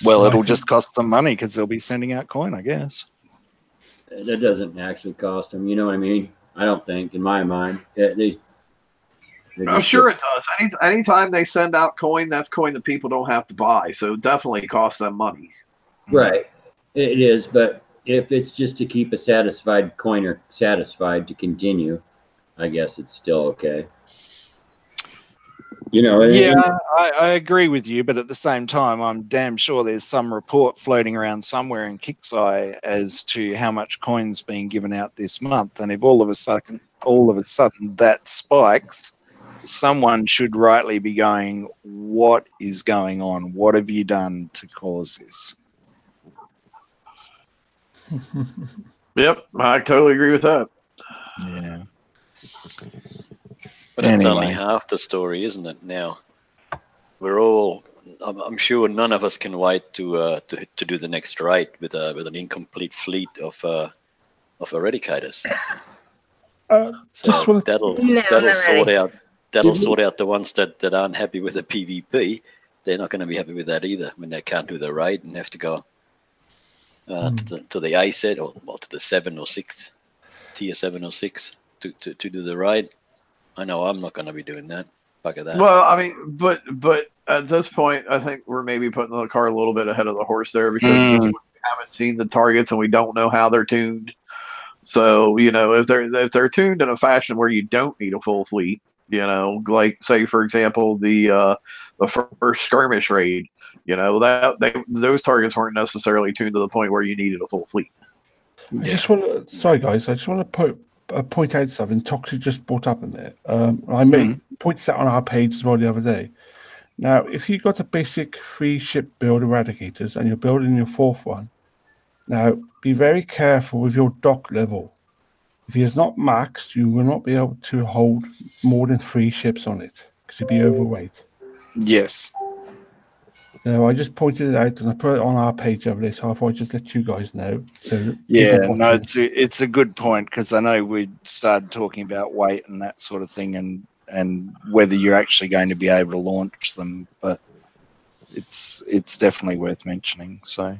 Well, it'll just cost them money because they'll be sending out coin, I guess. That doesn't actually cost them. You know what I mean? I don't think, in my mind, I'm sure it does. Anytime they send out coin, that's coin that people don't have to buy. So it definitely costs them money. Right. It is. But if it's just to keep a satisfied coiner satisfied to continue, I guess it's still okay. You know? Yeah, I agree with you. But at the same time, I'm damn sure there's some report floating around somewhere in Kixeye as to how much coin's being given out this month. And if all of a sudden that spikes, someone should rightly be going, what is going on? What have you done to cause this? Yep, I totally agree with that. Yeah. But that's Anyway. only half the story, isn't it? Now we're all. I'm sure none of us can wait to do the next raid with an incomplete fleet of eradicators. So just want that'll not sort really. out the ones that aren't happy with the PvP. They're not going to be happy with that either when they can't do the raid and have to go to the A set or to the 7 or 6 tier 7 or 6 to do the raid. I know I'm not going to be doing that. Fuck that. Well, I mean, but at this point, I think we're maybe putting the cart a little bit ahead of the horse there because we haven't seen the targets and we don't know how they're tuned. So if they're tuned in a fashion where you don't need a full fleet, like say for example the first skirmish raid, those targets weren't necessarily tuned to the point where you needed a full fleet. I just want to, sorry guys, I just want to point out something Toxic just brought up in there. I made points that on our page as well the other day. Now, if you got a basic 3-ship build eradicators and you're building your 4th one, now be very careful with your dock level. If he is not maxed, you will not be able to hold more than 3 ships on it because you'll be overweight. Yes. So I just pointed it out and I put it on our page over there, so I thought I'd just let you guys know. So Yeah, no, it's a good point because I know we started talking about weight and that sort of thing and whether you're actually going to be able to launch them, but it's definitely worth mentioning. So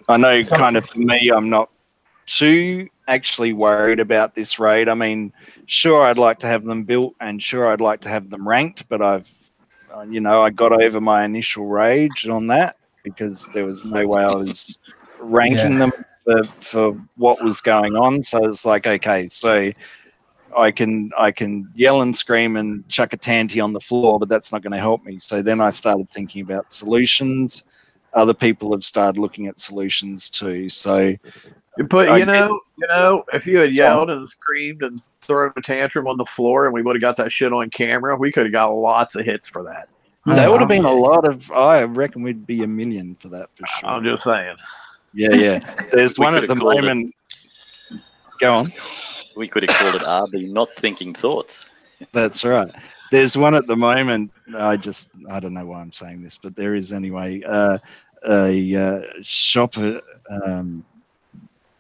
I know kind of for me, I'm not too actually worried about this raid. I mean, sure, I'd like to have them built and sure, I'd like to have them ranked, but I got over my initial rage on that because there was no way I was ranking them for what was going on. So it's like, okay, so I can yell and scream and chuck a tanty on the floor, but that's not going to help me. So then I started thinking about solutions. Other people have started looking at solutions too. So, but if you had yelled and screamed and thrown a tantrum on the floor and we would have got that shit on camera, we could have got lots of hits for that. That would have been a lot of. I reckon we'd be a million for that for sure. I'm just saying. Yeah. There's one at the moment. Go on. We could have called it RB not thinking thoughts. That's right. There's one at the moment. I don't know why I'm saying this, but there is anyway. A shopper,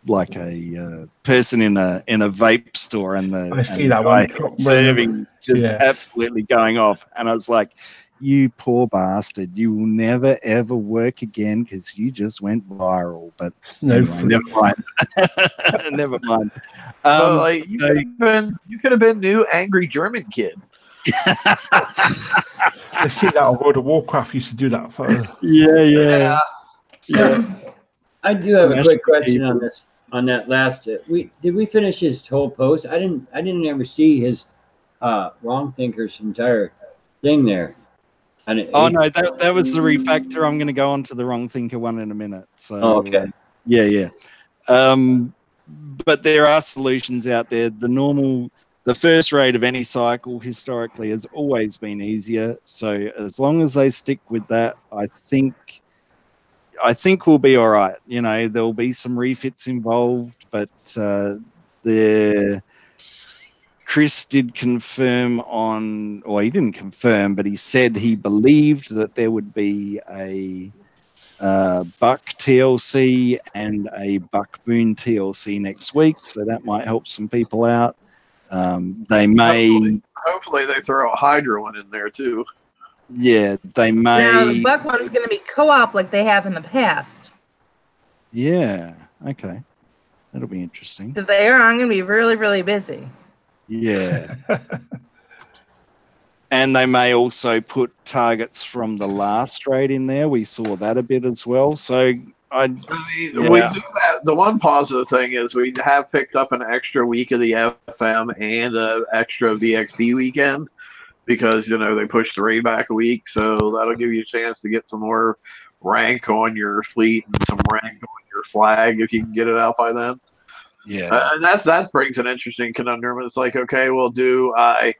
like a person in a vape store, and the guy serving just absolutely going off, and I was like, "You poor bastard! You will never ever work again because you just went viral." But anyway, never mind. Never mind. You could have been new angry German kid. I see that on World of Warcraft used to do that for. Yeah. I do have a quick question on this. On that last, did we finish his whole post? I didn't ever see his wrong thinker's entire thing there. No, that was the refactor. I'm going to go on to the wrong thinker one in a minute. So okay. Yeah. But there are solutions out there. The first raid of any cycle historically has always been easier. So as long as they stick with that, I think we'll be all right. There'll be some refits involved, but Chris did confirm he didn't confirm, but he said he believed that there would be a Buck TLC and a Buck Boon TLC next week, so that might help some people out. They may... Hopefully they throw a Hydra one in there too. Yeah, they may... Now, the Buck one's going to be co-op like they have in the past. Yeah, okay. That'll be interesting. So I'm going to be really, really busy. Yeah. And they may also put targets from the last raid in there. We saw that a bit as well. So we do have, the one positive thing is we have picked up an extra week of the FM and an extra VXP weekend because, they pushed the raid back a week. So that'll give you a chance to get some more rank on your fleet and some rank on your flag if you can get it out by then. Yeah. And that brings an interesting conundrum. It's like, okay, well, do I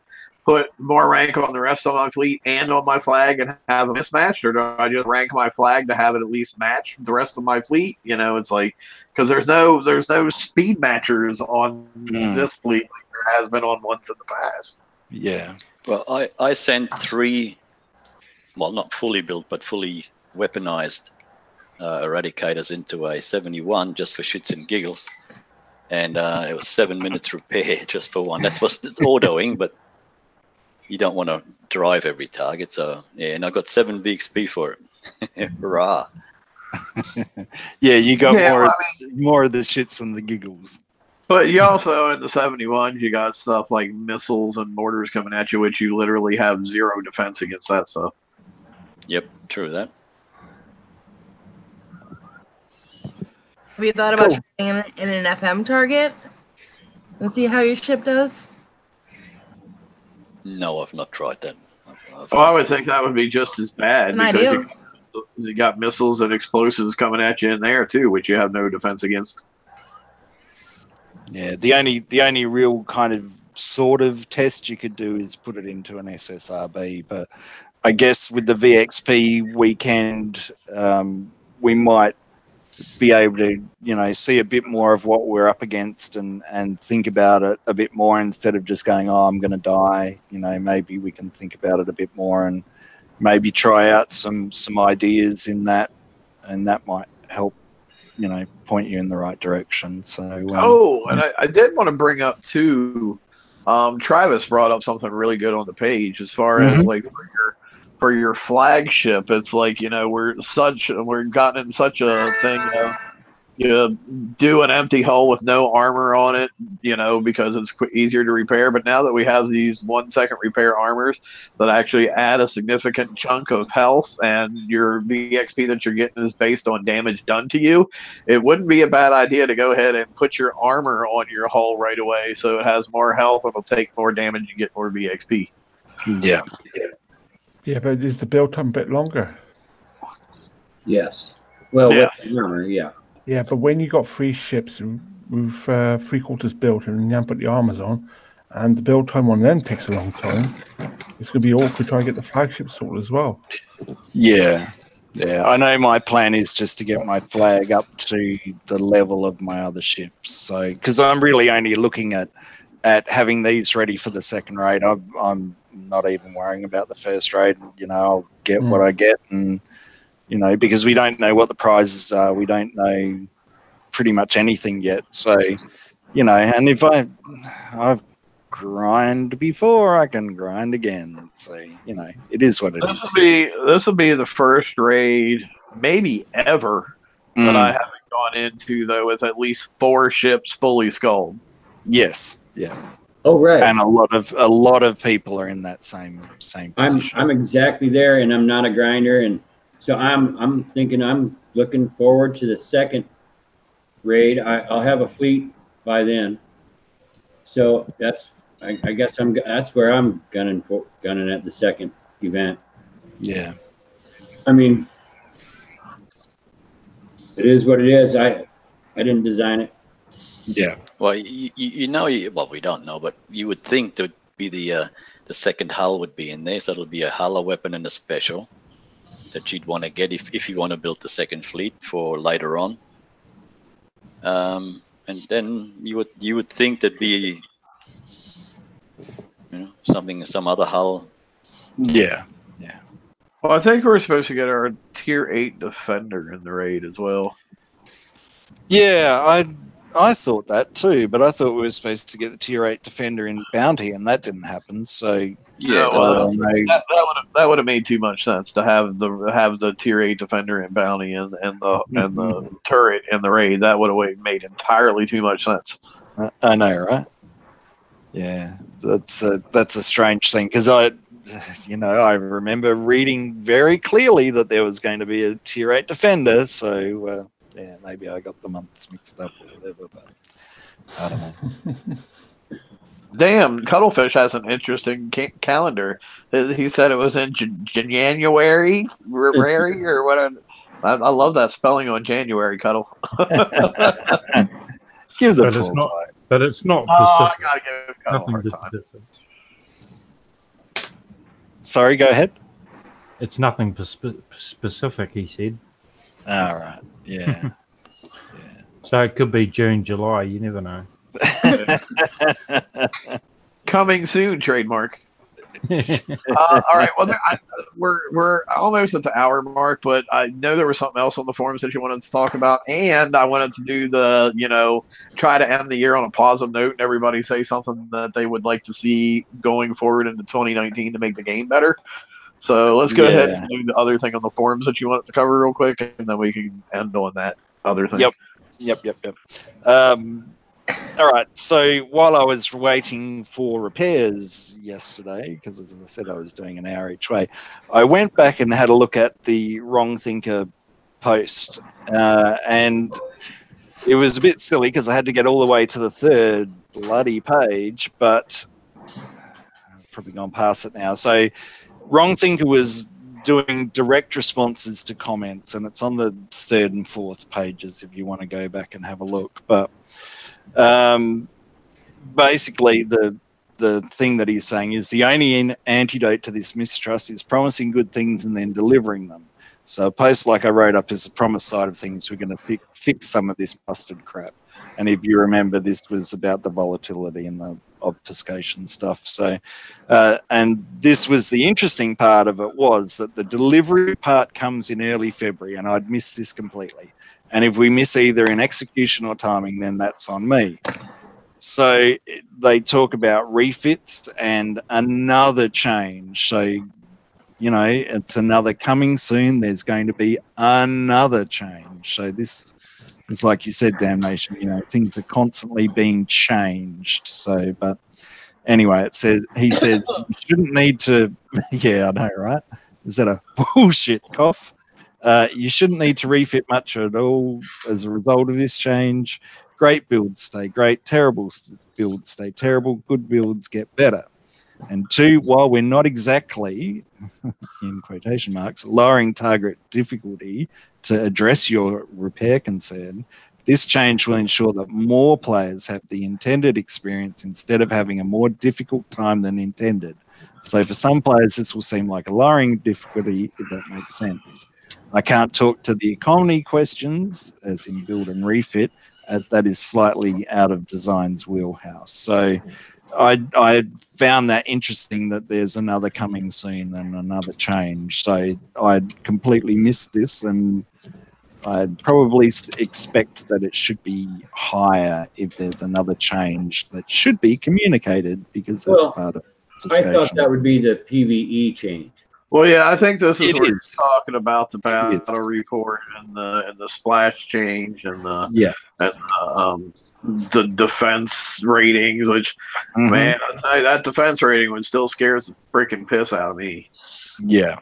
put more rank on the rest of my fleet and on my flag and have a mismatch, or do I just rank my flag to have it at least match the rest of my fleet? You know, it's like, because there's no speed matchers on this fleet like there has been on ones in the past. Yeah. Well, I sent 3, well, not fully built, but fully weaponized eradicators into a 71 just for shits and giggles. And it was 7 minutes repair just for one. It's autoing, but you don't want to drive every target. So, yeah, and I got 7 VXP for it. Hurrah. Yeah, you got more of the shits and the giggles. But you also, in the 71s, you got stuff like missiles and mortars coming at you, which you literally have 0 defense against that stuff. Yep, true that. Have you thought about trying in an FM target and see how your ship does? No, I've not tried that. Well, I would think that would be just as bad An because idea. you got missiles and explosives coming at you in there too, which you have no defense against. Yeah, the only real kind of sort of test you could do is put it into an SSRB, but I guess with the VXP weekend, we might be able to, you know, see a bit more of what we're up against and think about it a bit more instead of just going, oh, I'm going to die. You know, maybe we can think about it a bit more and maybe try out some ideas in that, and that might help, you know, point you in the right direction. So and I did want to bring up too, Travis brought up something really good on the page as far as like for your flagship. It's like, you know, we're gotten in such a thing of you do an empty hull with no armor on it, you know, because it's easier to repair. But now that we have these 1-second repair armors that actually add a significant chunk of health, and your VXP that you're getting is based on damage done to you, it wouldn't be a bad idea to go ahead and put your armor on your hull right away so it has more health, it'll take more damage, and get more VXP. Yeah. Yeah, but is the build time a bit longer? Yes. Well, Yeah. with the armor, yeah. Yeah, but when you got 3 ships with 3/4 built and you haven't put the armors on, and the build time on them takes a long time, it's going to be awkward trying to get the flagship sorted as well. Yeah. Yeah, I know my plan is just to get my flag up to the level of my other ships. So, because I'm really only looking at having these ready for the second raid. I'm not even worrying about the first raid. You know, I'll get what I get, and you know, because we don't know what the prizes are, we don't know pretty much anything yet. So, you know, and if I've grind before, I can grind again. So, you know, it is what it is. This will be the first raid, maybe ever, that I haven't gone into though with at least 4 ships fully sculled. Yes. Yeah. Oh, right. And a lot of people are in that same position. I'm exactly there, and I'm not a grinder, and so I'm thinking I'm looking forward to the second raid. I'll have a fleet by then, so I guess that's where I'm gunning at the second event. Yeah. I mean, it is what it is. I didn't design it. Yeah. Well, you know, well, we don't know, but you would think that would be the second hull would be in there, so it'll be a hull, a weapon, and a special that you'd want to get if you want to build the second fleet for later on. And then you would think there'd be, you know, some other hull. Yeah. Yeah. Well, I think we're supposed to get our tier 8 defender in the raid as well. Yeah, I thought that too, but I thought we were supposed to get the tier 8 defender in bounty, and that didn't happen. So Yeah, that would have made too much sense to have the tier 8 defender in bounty and the turret in the raid. That would have made entirely too much sense. I know, right? Yeah, that's a strange thing, because I remember reading very clearly that there was going to be a tier 8 defender. So yeah, maybe I got the months mixed up or whatever, but I don't know. Damn, Cuttlefish has an interesting calendar. He said it was in January, or whatever. I love that spelling on January, Cuttle. Give the But it's not. But it's not. I gotta give Cuttle a hard time. Sorry, go ahead. It's nothing specific, he said. All right. Yeah. So it could be June, July. You never know. Coming soon, trademark. All right. Well, we're almost at the hour mark, but I know there was something else on the forums that you wanted to talk about, and I wanted to do the try to end the year on a positive note and everybody say something that they would like to see going forward into 2019 to make the game better. So let's go ahead and do the other thing on the forums that you wanted to cover real quick, and then we can end on that other thing. Yep. All right. So while I was waiting for repairs yesterday, because as I said, I was doing an hour each way, I went back and had a look at the Wrong Thinker post, and it was a bit silly because I had to get all the way to the third bloody page, but I've probably gone past it now. So Wrong Thinker was doing direct responses to comments, and it's on the third and fourth pages if you want to go back and have a look. But basically the thing that he's saying is the only antidote to this mistrust is promising good things and then delivering them. So a post like I wrote up is the promise side of things. We're going to fix some of this busted crap. And if you remember, this was about the volatility and the obfuscation stuff. So, and this was the interesting part of it, was that the delivery part comes in early February, and I'd missed this completely. And if we miss either in execution or timing, then that's on me. So they talk about refits and another change. So, it's another coming soon. There's going to be another change. So this is, like you said, Damnation, things are constantly being changed. So, but anyway, he says you shouldn't need to, yeah, I know, right? Is that a bullshit cough? You shouldn't need to refit much at all as a result of this change. Great builds stay great, terrible builds stay terrible, good builds get better. And two, while we're not exactly, in quotation marks, lowering target difficulty to address your repair concern, this change will ensure that more players have the intended experience instead of having a more difficult time than intended. So for some players, this will seem like a lowering difficulty, if that makes sense. I can't talk to the economy questions, as in build and refit. That is slightly out of design's wheelhouse. So I found that interesting that there's another coming soon and another change. So I'd completely missed this, and I'd probably expect that it should be higher if there's another change that should be communicated, because that's part of discussion. I thought that would be the PvE change. Well, yeah, I think this is what we're talking about, the battle report and the splash change and the defense ratings, which, man, I tell you, that defense rating one still scares the freaking piss out of me. Yeah.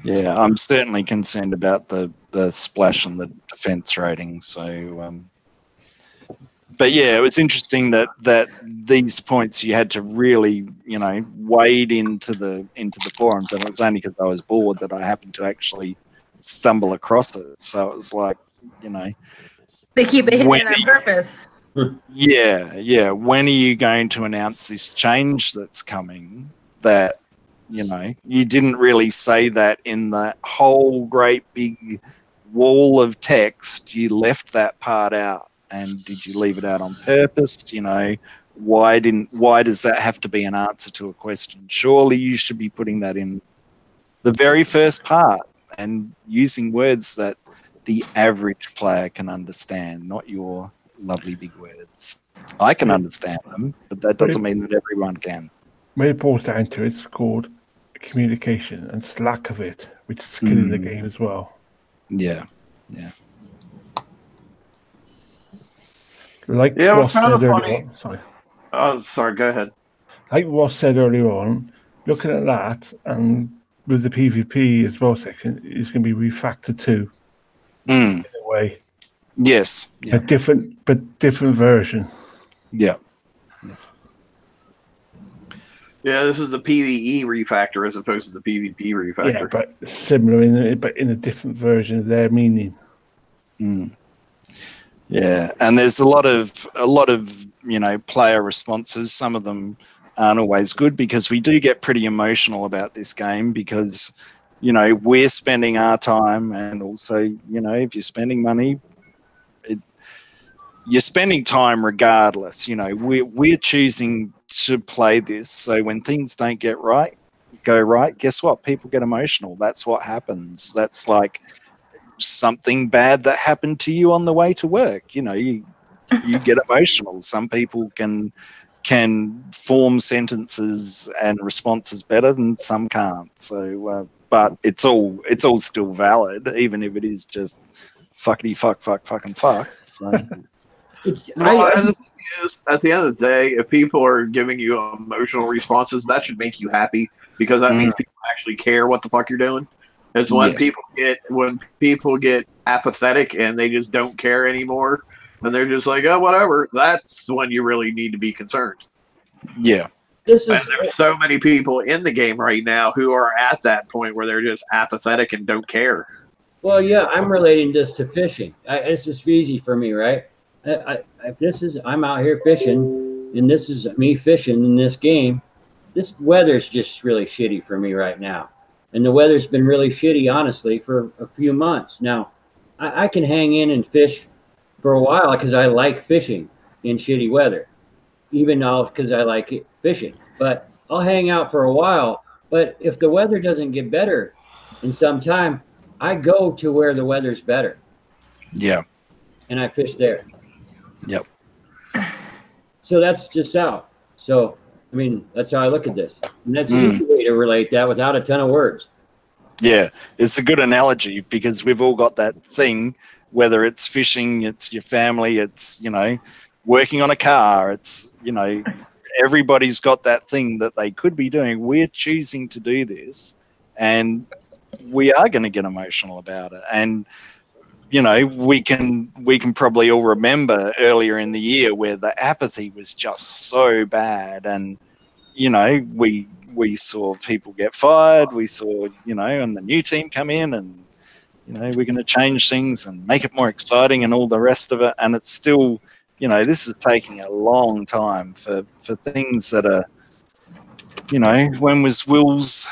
I'm certainly concerned about the splash and the defense rating. So, but yeah, it was interesting that these points you had to really, wade into the forums, and it was only because I was bored that I happened to actually stumble across it. So it was like, they keep it hidden on purpose. Yeah. When are you going to announce this change that's coming? That you didn't really say that in the whole great big wall of text. You left that part out. And did you leave it out on purpose? Why does that have to be an answer to a question? Surely you should be putting that in the very first part and using words that the average player can understand, not your lovely big words. I can understand them, but that doesn't mean that everyone can. When it boils down to it, it's called communication, and it's lack of it, which is killing the game as well. Yeah. Like Ross said earlier on, sorry. Oh, sorry, go ahead. Like Ross said earlier on, looking at that, and with the PvP as well section, it's going to be refactored too. In a way. Yes. Yeah. A different version. Yeah. Yeah, this is the PvE refactor as opposed to the PvP refactor. Yeah, but similar, but in a different version of their meaning. Yeah, and there's a lot of player responses. Some of them aren't always good, because we do get pretty emotional about this game because, you know, we're spending our time, and also, you know, if you're spending money, you're spending time regardless. You know, we're choosing to play this. So when things don't go right, guess what? People get emotional. That's what happens. That's like something bad that happened to you on the way to work. You know, you get emotional. Some people can form sentences and responses better, and some can't. So, but it's all still valid, even if it is just fuckity fucking fuck. So. And the thing is, at the end of the day, if people are giving you emotional responses, that should make you happy, because that means people actually care what the fuck you're doing. It's when people get apathetic and they just don't care anymore, and they're just like, oh, whatever. That's when you really need to be concerned. Yeah. There's so many people in the game right now who are at that point where they're just apathetic and don't care. Well, yeah, I'm relating this to fishing. It's just easy for me, right? I'm out here fishing, and this is me fishing in this game. This weather's just really shitty for me right now. And the weather's been really shitty, honestly, for a few months. Now, I can hang in and fish for a while because I like fishing in shitty weather, even though because I like it, fishing. But I'll hang out for a while. But if the weather doesn't get better in some time, I go to where the weather's better. Yeah. And I fish there. Yep. So that's just out. So, I mean, that's how I look at this. And that's an easy way to relate that without a ton of words. Yeah, it's a good analogy, because we've all got that thing, whether it's fishing, it's your family, it's, you know, working on a car, it's, you know, everybody's got that thing that they could be doing. We're choosing to do this, and we are going to get emotional about it. And you know, we can probably all remember earlier in the year where the apathy was just so bad, and you know, we saw people get fired, we saw, you know, and the new team come in, and you know, we're going to change things and make it more exciting and all the rest of it. And it's still, you know, this is taking a long time for things that are, you know, when was Will's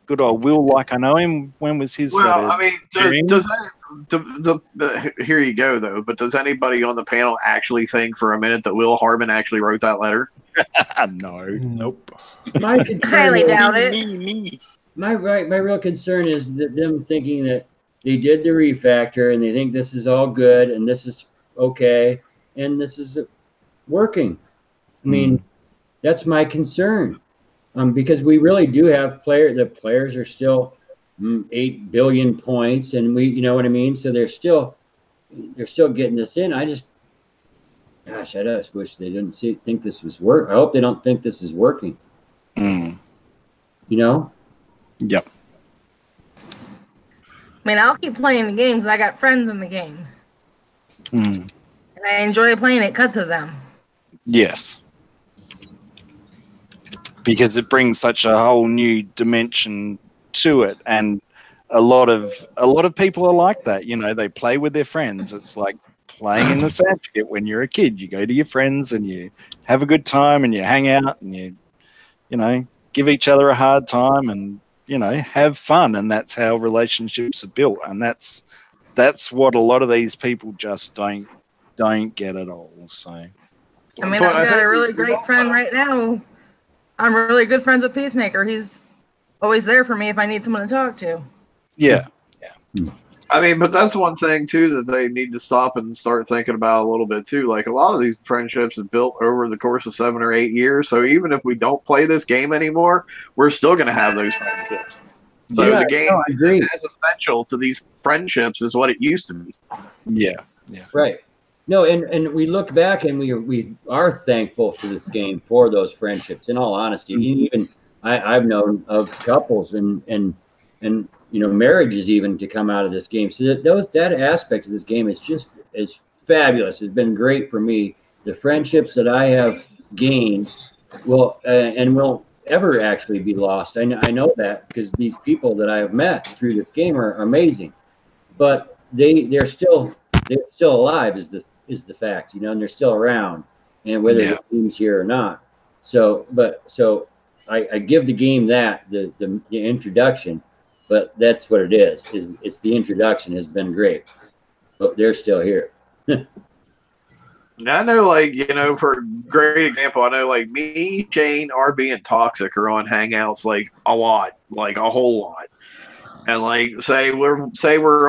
good old Will, like I know him, when was his? Well, I mean, does that, here you go though. But does anybody on the panel actually think for a minute that Will Harbin actually wrote that letter? No. Nope. Highly doubt it. Me. My real concern is that them thinking that they did the refactor and they think this is all good and this is okay and this is working. I mean, that's my concern. Because we really do have the players are still 8 billion points, and you know what I mean? So they're still getting this in. I just wish they didn't think this was work. I hope they don't think this is working. You know? Yep. I mean, I'll keep playing the games. I got friends in the game. And I enjoy playing it because of them. Yes. Because it brings such a whole new dimension to it, and a lot of people are like that. You know, they play with their friends. It's like playing in the sand pit when you're a kid. You go to your friends and you have a good time and you hang out and you know, give each other a hard time and, you know, have fun. And that's how relationships are built. And that's what a lot of these people just don't get at all. So, I mean, I've got a really great friend right now. I'm really good friends with Peacemaker. He's always there for me if I need someone to talk to. Yeah. I mean, but that's one thing too that they need to stop and start thinking about a little bit too. Like, a lot of these friendships are built over the course of 7 or 8 years. So even if we don't play this game anymore, we're still going to have those friendships. So the game isn't as essential to these friendships as what it used to be. Yeah. Right. No, and we look back and we are thankful to this game for those friendships. In all honesty, even I've known of couples and you know, marriages even to come out of this game. So that aspect of this game is fabulous. It's been great for me. The friendships that I have gained will ever actually be lost. I know that because these people that I have met through this game are amazing, but they're still alive is the fact, you know, and they're still around, and whether the team's here or not. So I give the game that the introduction, but that's what it is. It's the introduction has been great, but they're still here. I know, like, for a great example, I know, like, me, Shane, RB, and Toxic are on Hangouts, like, a lot, like, a whole lot. And, like, say we're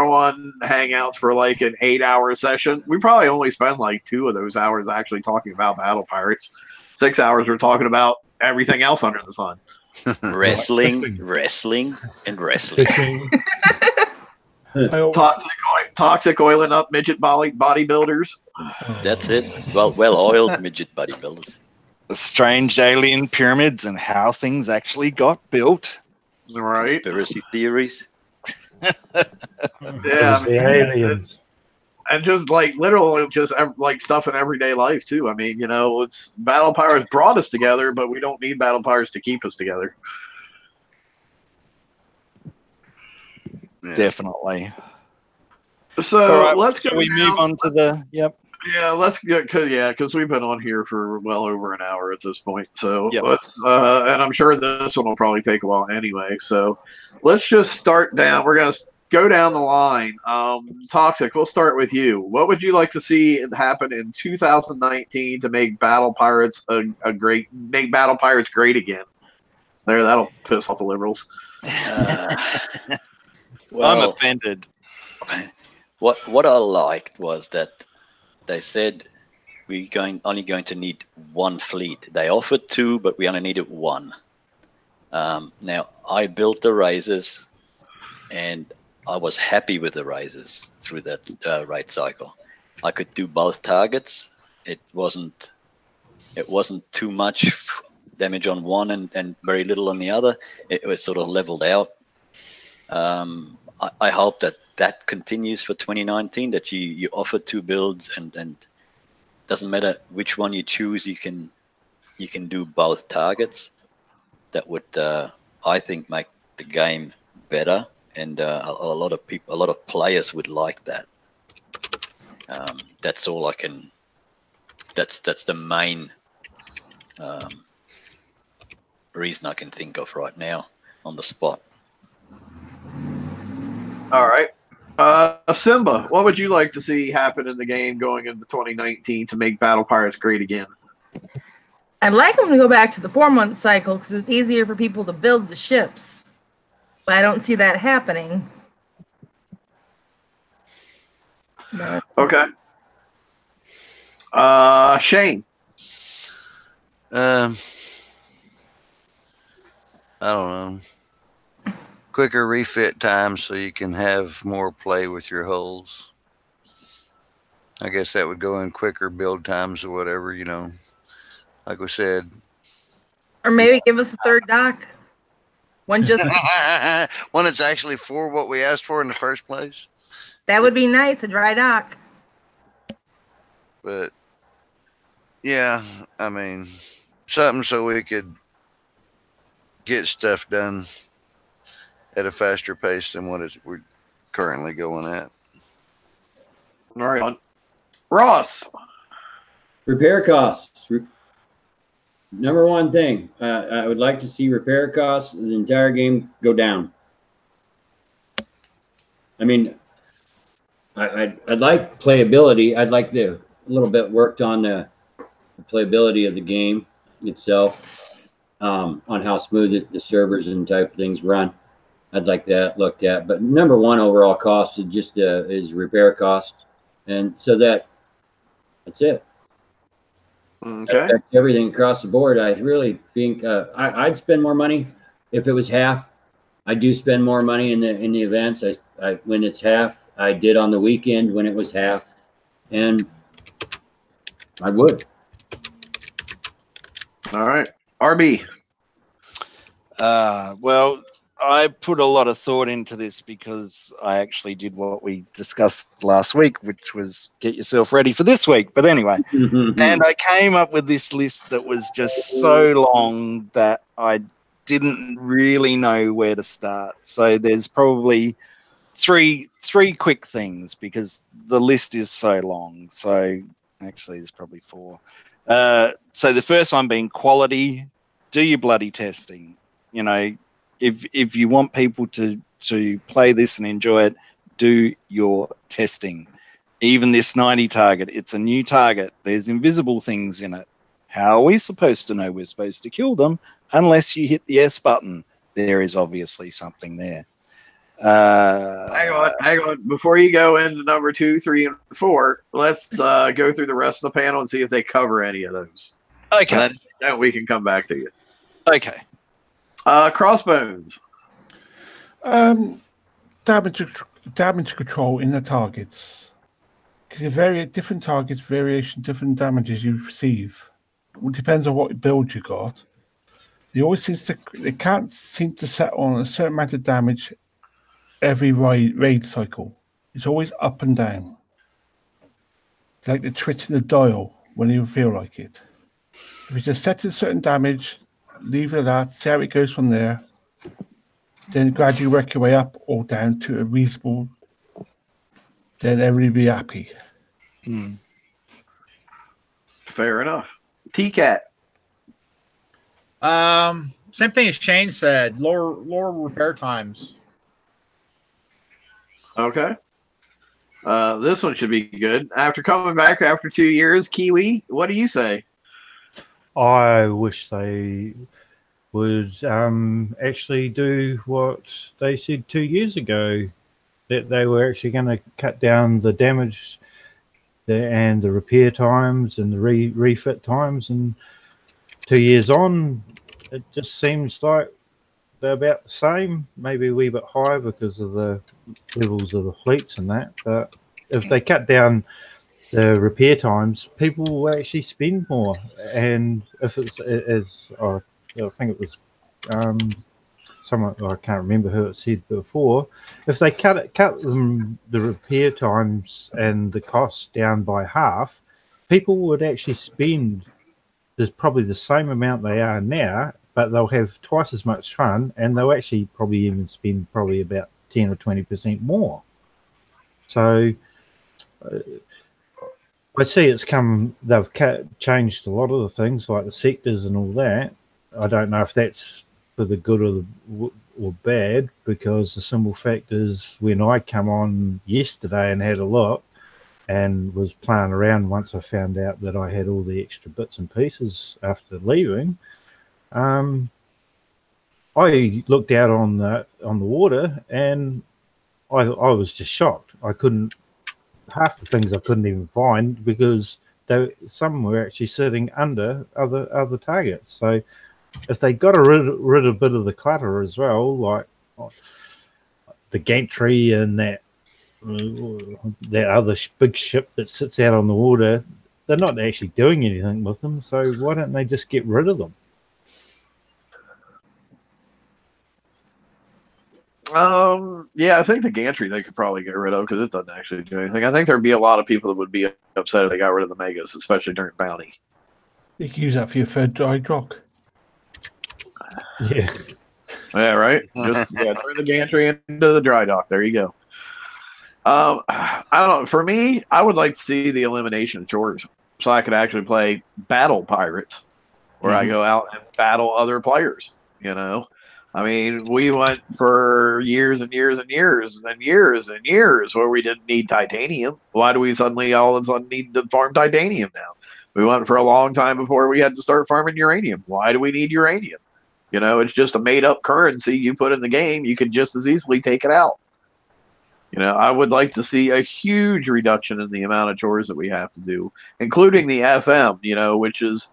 on Hangouts for, like, an 8-hour session. We probably only spend, like, 2 of those hours actually talking about Battle Pirates. 6 hours we're talking about everything else under the sun. Wrestling, and wrestling. Toxic oiling up midget bodybuilders. That's it. Well-oiled midget bodybuilders. The strange alien pyramids and how things actually got built. Right. Conspiracy theories. Yeah, The aliens. and just like literally just like stuff in everyday life too. I mean, it's Battle Pirates brought us together, but we don't need Battle Pirates to keep us together. Yeah. Definitely. So All right, let's go. Shall we move on to the? Yep. Yeah, let's get because we've been on here for well over an hour at this point. So Yep. let's and I'm sure this one will probably take a while anyway. So let's just start down. We're gonna go down the line. Toxic, we'll start with you. What would you like to see happen in 2019 to make Battle Pirates make Battle Pirates great again? That'll piss off the liberals. I'm offended. What I liked was that they said we're only going to need 1 fleet. They offered 2, but we only needed 1. Now I built the raises, and I was happy with the raises through that raid cycle. I could do both targets. It wasn't too much damage on one and very little on the other. It was sort of leveled out. I hope that continues for 2019, that you offer 2 builds, and doesn't matter which one you choose, you can do both targets. That would I think make the game better, and a lot of players would like that. That's all I can. That's the main reason I can think of right now on the spot. All right. Simba, what would you like to see happen in the game going into 2019 to make Battle Pirates great again? I'd like them to go back to the 4-month cycle because it's easier for people to build the ships. But I don't see that happening. But Okay. Shane. I don't know. Quicker refit time so you can have more play with your hulls. I guess that would go in quicker build times or whatever, like we said. or maybe give us a 3rd dock. One just One that's actually for what we asked for in the first place. that would be nice, a dry dock. But yeah, I mean, something so we could get stuff done at a faster pace than what we're currently going at. All right. Ross. Repair costs. Number 1 thing, I would like to see repair costs in the entire game go down. I mean, I'd like playability. I'd like a little bit worked on the playability of the game itself, on how smooth the servers and type of things run. I'd like that looked at. But number 1 overall cost is just is repair cost, and so that's it. Okay. That's everything across the board. I really think I'd spend more money if it was half. I do spend more money in the events. I when it's half. I did on the weekend when it was half, and I would. All right. RB. Well, I put a lot of thought into this because I actually did what we discussed last week, which was get yourself ready for this week. But anyway, and I came up with this list that was just so long that I didn't really know where to start. So there's probably three quick things because the list is so long. So actually, there's probably 4. So the first one being quality. Do your bloody testing. You know, if you want people to play this and enjoy it, do your testing. Even this 90 target, it's a new target. There's invisible things in it. How are we supposed to know we're supposed to kill them unless you hit the S button? There is obviously something there. Hang on. Before you go into number 2, 3, and 4, let's go through the rest of the panel and see if they cover any of those. Okay. Then we can come back to you. Okay. Crossbones. Damage control in the targets. Because different targets, different damages you receive. It depends on what build you got. They can't seem to set on a certain amount of damage every raid cycle. It's always up and down. It's like the twitching the dial when you feel like it. If you just set a certain damage, leave it at that, see how it goes from there, then gradually work your way up or down to a reasonable, then everybody be happy. Fair enough. T-Cat. Same thing as Shane said. Lower repair times. Okay. This one should be good. After coming back after 2 years, Kiwi, what do you say? I wish they would actually do what they said 2 years ago, that they were actually going to cut down the damage and the repair times and the refit times. And 2 years on, it just seems like they're about the same, maybe a wee bit higher because of the levels of the fleets and that. But if they cut down the repair times, people will actually spend more. And if it's as I think it was someone, I can't remember who it said before, if they cut them the repair times and the costs down by half, people would actually spend probably the same amount they are now, but they'll have twice as much fun, and they'll actually probably even spend probably about 10 or 20% more. So I see they've changed a lot of the things like the sectors and all that. I don't know if that's for the good or bad, because the simple fact is when I come on yesterday and had a look and was playing around once I found out that I had all the extra bits and pieces after leaving, I looked out on the water and I was just shocked. Half the things I couldn't even find because some were actually sitting under other targets. So if they got rid of a bit of the clutter as well, like the gantry and that other big ship that sits out on the water, they're not actually doing anything with them. So why don't they just get rid of them? Yeah, I think the gantry they could probably get rid of because it doesn't actually do anything. I think there'd be a lot of people that would be upset if they got rid of the megas, especially during bounty. You can use that for your third dry dock. Yeah. Yeah, right. Just turn the gantry into the dry dock. There you go. I don't know. For me, I would like to see the elimination of chores, so I could actually play battle pirates, where I go out and battle other players. You know, I mean, we went for years and years and years and years and years where we didn't need titanium. Why do we suddenly all of a sudden need to farm titanium now? We went for a long time before we had to start farming uranium. Why do we need uranium? You know, it's just a made-up currency you put in the game. You can just as easily take it out. You know, I would like to see a huge reduction in the amount of chores that we have to do, including the FM, you know, which has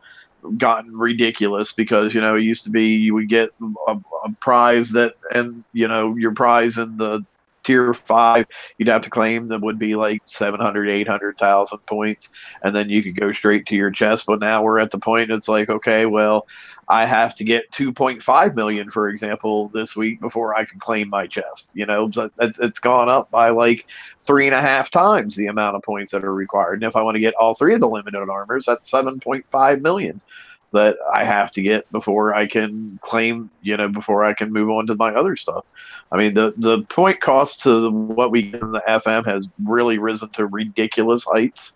gotten ridiculous because, you know, it used to be you would get a prize that, and, you know, your prize in the tier 5, you'd have to claim that would be like 700, 800,000 points, and then you could go straight to your chest. But now we're at the point it's like, okay, well, I have to get 2.5 million, for example, this week before I can claim my chest. You know, it's gone up by like 3.5 times the amount of points that are required. And if I want to get all 3 of the limited armors, that's 7.5 million that I have to get before I can claim, you know, before I can move on to my other stuff. I mean, the point cost to what we get in the FM has really risen to ridiculous heights,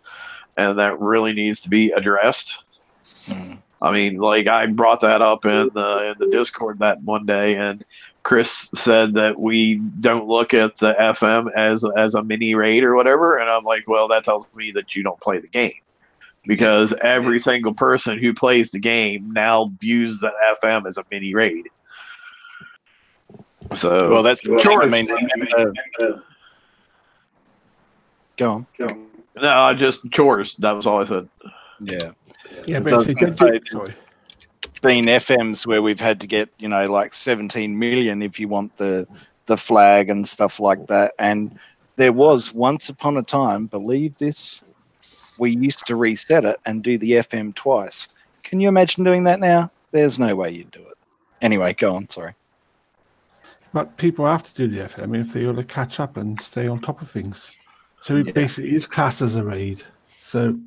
and that really needs to be addressed. I mean, like I brought that up in the Discord that one day, and Chris said that we don't look at the FM as a mini raid or whatever, and I'm like, well, that tells me that you don't play the game, because every single person who plays the game now views the FM as a mini raid. So, well, that's the thing. I mean, go on. No, just chores. That was all I said. Yeah. Yeah, So I was gonna say, sorry. been FMs where we've had to get, like 17 million if you want the flag and stuff like that. And there was once upon a time, believe this, we used to reset it and do the FM twice. Can you imagine doing that now? There's no way you'd do it. Anyway, go on. Sorry. But people have to do the FM if they want to catch up and stay on top of things. So it basically is classed as a raid. So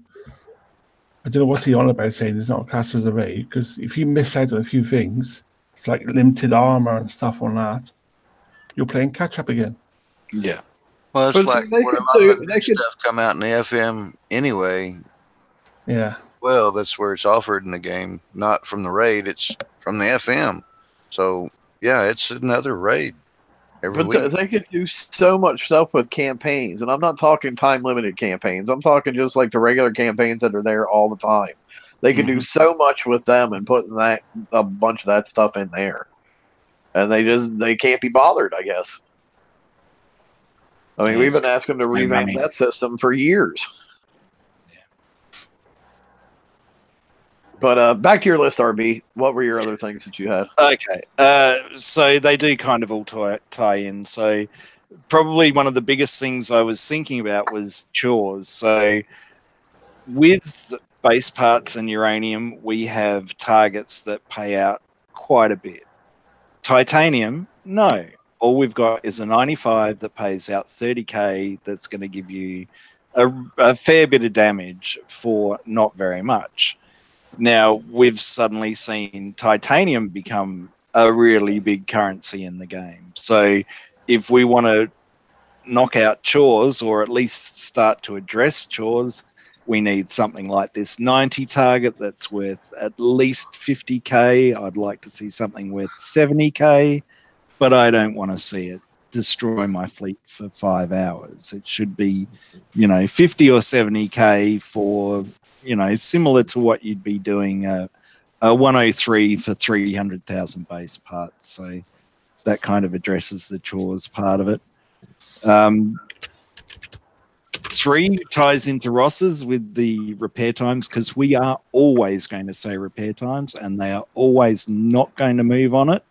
I don't know what's he on about saying it's not classed as a raid, because if you miss out on a few things, it's like limited armor and stuff on that, you're playing catch up again. Yeah. Well, it's But like they when a could lot do- of the they new could- stuff come out in the FM anyway. Yeah. Well, that's where it's offered in the game, not from the raid. It's from the FM. So yeah, it's another raid every But week. they could do so much stuff with campaigns, and I'm not talking time limited campaigns. I'm talking just like the regular campaigns that are there all the time. They could do so much with them and putting a bunch of that stuff in there, and they can't be bothered, I guess. I mean, we've been asking to revamp that system for years. But back to your list, RB. What were your other things that you had? Okay. So they do kind of all tie in. So probably one of the biggest things I was thinking about was chores. So with base parts and uranium, we have targets that pay out quite a bit. Titanium, no. All we've got is a 95 that pays out 30k that's going to give you a fair bit of damage for not very much. Now, we've suddenly seen titanium become a really big currency in the game. So if we want to knock out chores, or at least start to address chores, we need something like this 90 target that's worth at least 50k. I'd like to see something worth 70k, but I don't want to see it destroy my fleet for 5 hours. It should be, 50 or 70k for, similar to what you'd be doing a 103 for 300,000 base parts. So that kind of addresses the chores part of it. 3 ties into Ross's with the repair times, because we are always going to say repair times, and they are always not going to move on it.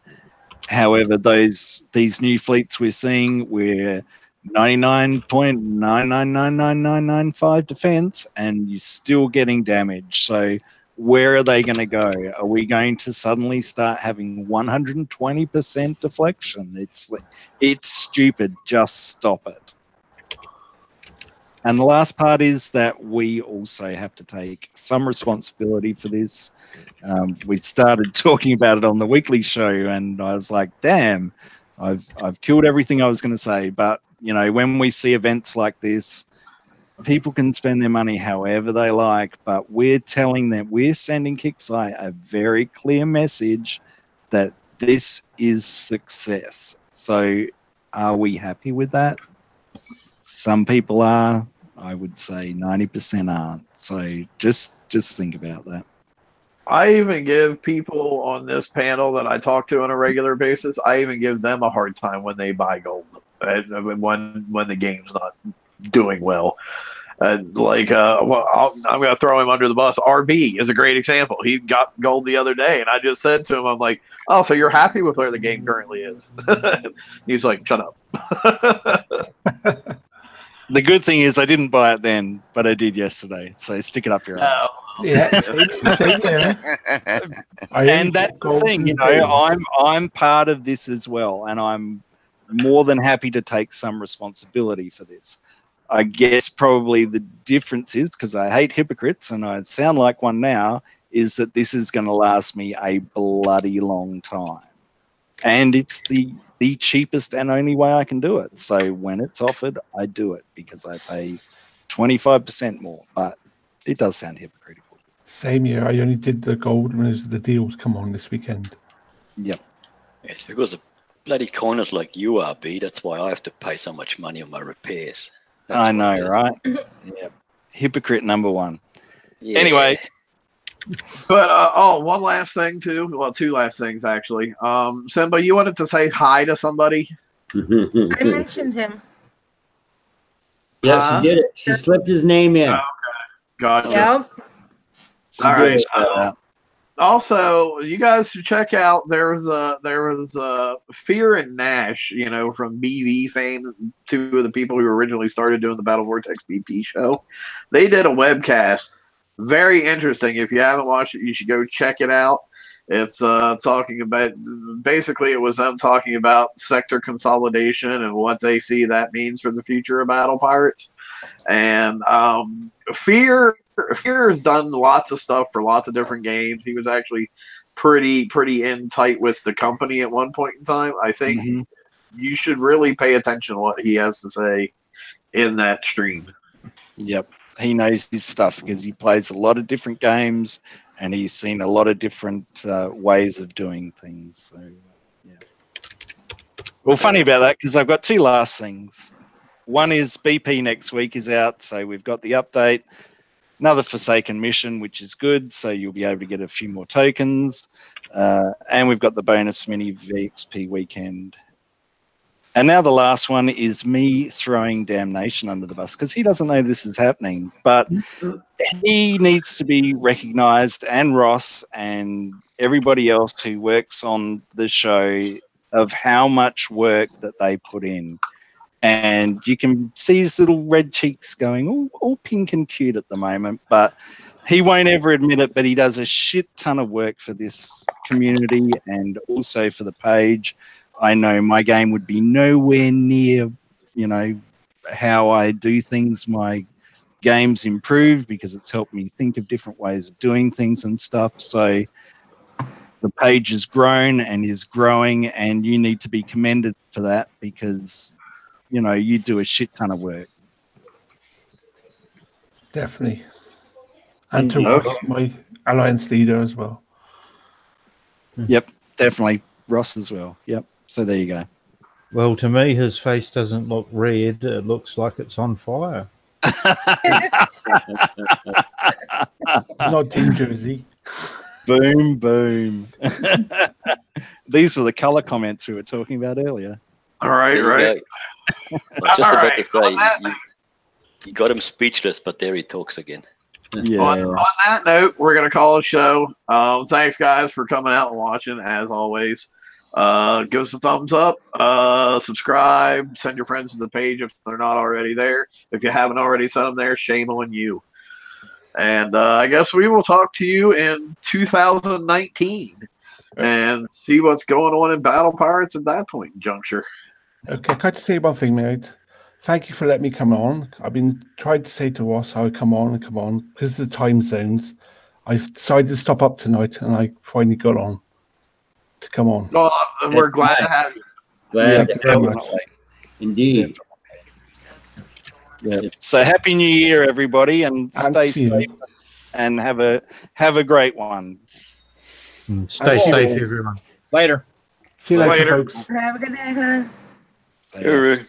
However, these new fleets we're seeing, we're 99.999995 defense, and you're still getting damage. So where are they going to go? Are we going to suddenly start having 120% deflection? It's stupid. Just stop it. And the last part is that we also have to take some responsibility for this. We started talking about it on the weekly show, and I was like, damn, I've killed everything I was going to say. But, when we see events like this, people can spend their money however they like, but we're telling them, we're sending Kixeye a very clear message that this is success. So are we happy with that? Some people are. I would say 90% aren't. So just think about that. I even give people on this panel that I talk to on a regular basis, I even give them a hard time when they buy gold, when the game's not doing well. I'm going to throw him under the bus. RB is a great example. He got gold the other day, and I just said to him, I'm like, oh, so you're happy with where the game currently is? He's like, shut up. The good thing is I didn't buy it then, but I did yesterday. So stick it up your ass. Yeah. And that's the thing, I'm part of this as well, and I'm more than happy to take some responsibility for this. I guess probably the difference is, because I hate hypocrites and I sound like one now, is that this is going to last me a bloody long time. And it's the cheapest and only way I can do it. So when it's offered, I do it because I pay 25% more. But it does sound hypocritical. Same year. I only did the gold when the deals come on this weekend. Yep. It's because of bloody corners like you are, B. That's why I have to pay so much money on my repairs. That's I what know, it is. right? Yep. Hypocrite number one. Yeah. Anyway, But one last thing too. Well, two last things actually. Simba, you wanted to say hi to somebody? I mentioned him. Yeah, Huh? she did it. She slipped his name in. Gotcha. Yep. She All did right. it. Also, you guys should check out. There was Fear and Nash, from BV fame, two of the people who originally started doing the Battle Vortex BP show. They did a webcast, very interesting. If you haven't watched it, you should go check it out. It's talking about, basically it was them talking about sector consolidation and what they see that means for the future of Battle Pirates. And Fear has done lots of stuff for lots of different games. He was actually pretty in tight with the company at one point in time. I think you should really pay attention to what he has to say in that stream. yep. He knows his stuff because he plays a lot of different games and he's seen a lot of different ways of doing things. So, yeah. Well, funny about that because I've got two last things. One is BP next week is out, so we've got the update. Another Forsaken mission, which is good, so you'll be able to get a few more tokens. And we've got the bonus mini VXP weekend. And now the last one is me throwing Damnation under the bus because he doesn't know this is happening, but he needs to be recognised, and Ross and everybody else who works on the show, of how much work that they put in. And you can see his little red cheeks going all pink and cute at the moment, but he won't ever admit it, but he does a shit ton of work for this community and also for the page. I know my game would be nowhere near, how I do things. My game's improved because it's helped me think of different ways of doing things and stuff. So the page has grown and is growing, and you need to be commended for that because you do a shit ton of work. Definitely. And to Ross, my alliance leader as well. Yep, definitely. Ross as well. Yep. So there you go. Well, to me, his face doesn't look red. It looks like it's on fire. Not Team Jersey. Boom, boom. These were the color comments we were talking about earlier. All right, right. I was just about to say, you got him speechless, but there he talks again. Yeah. On that note, we're going to call a show. Thanks, guys, for coming out and watching, as always. Give us a thumbs up, subscribe, send your friends to the page if they're not already there. If you haven't already sent them there, shame on you. And I guess we will talk to you in 2019 and see what's going on in Battle Pirates at that point in juncture. Okay, can I just say one thing, mate? Thank you for letting me come on. I've been trying to say to Ross I would come on because of the time zones. I've decided to stop up tonight, and I finally got on to come on. Well, we're glad to have you. Glad Yeah, to have you. Indeed. Yeah. So happy New Year, everybody, and stay safe and have a great one. Stay safe, everyone. Later. See you later, folks. Have a good day, huh? So, yeah.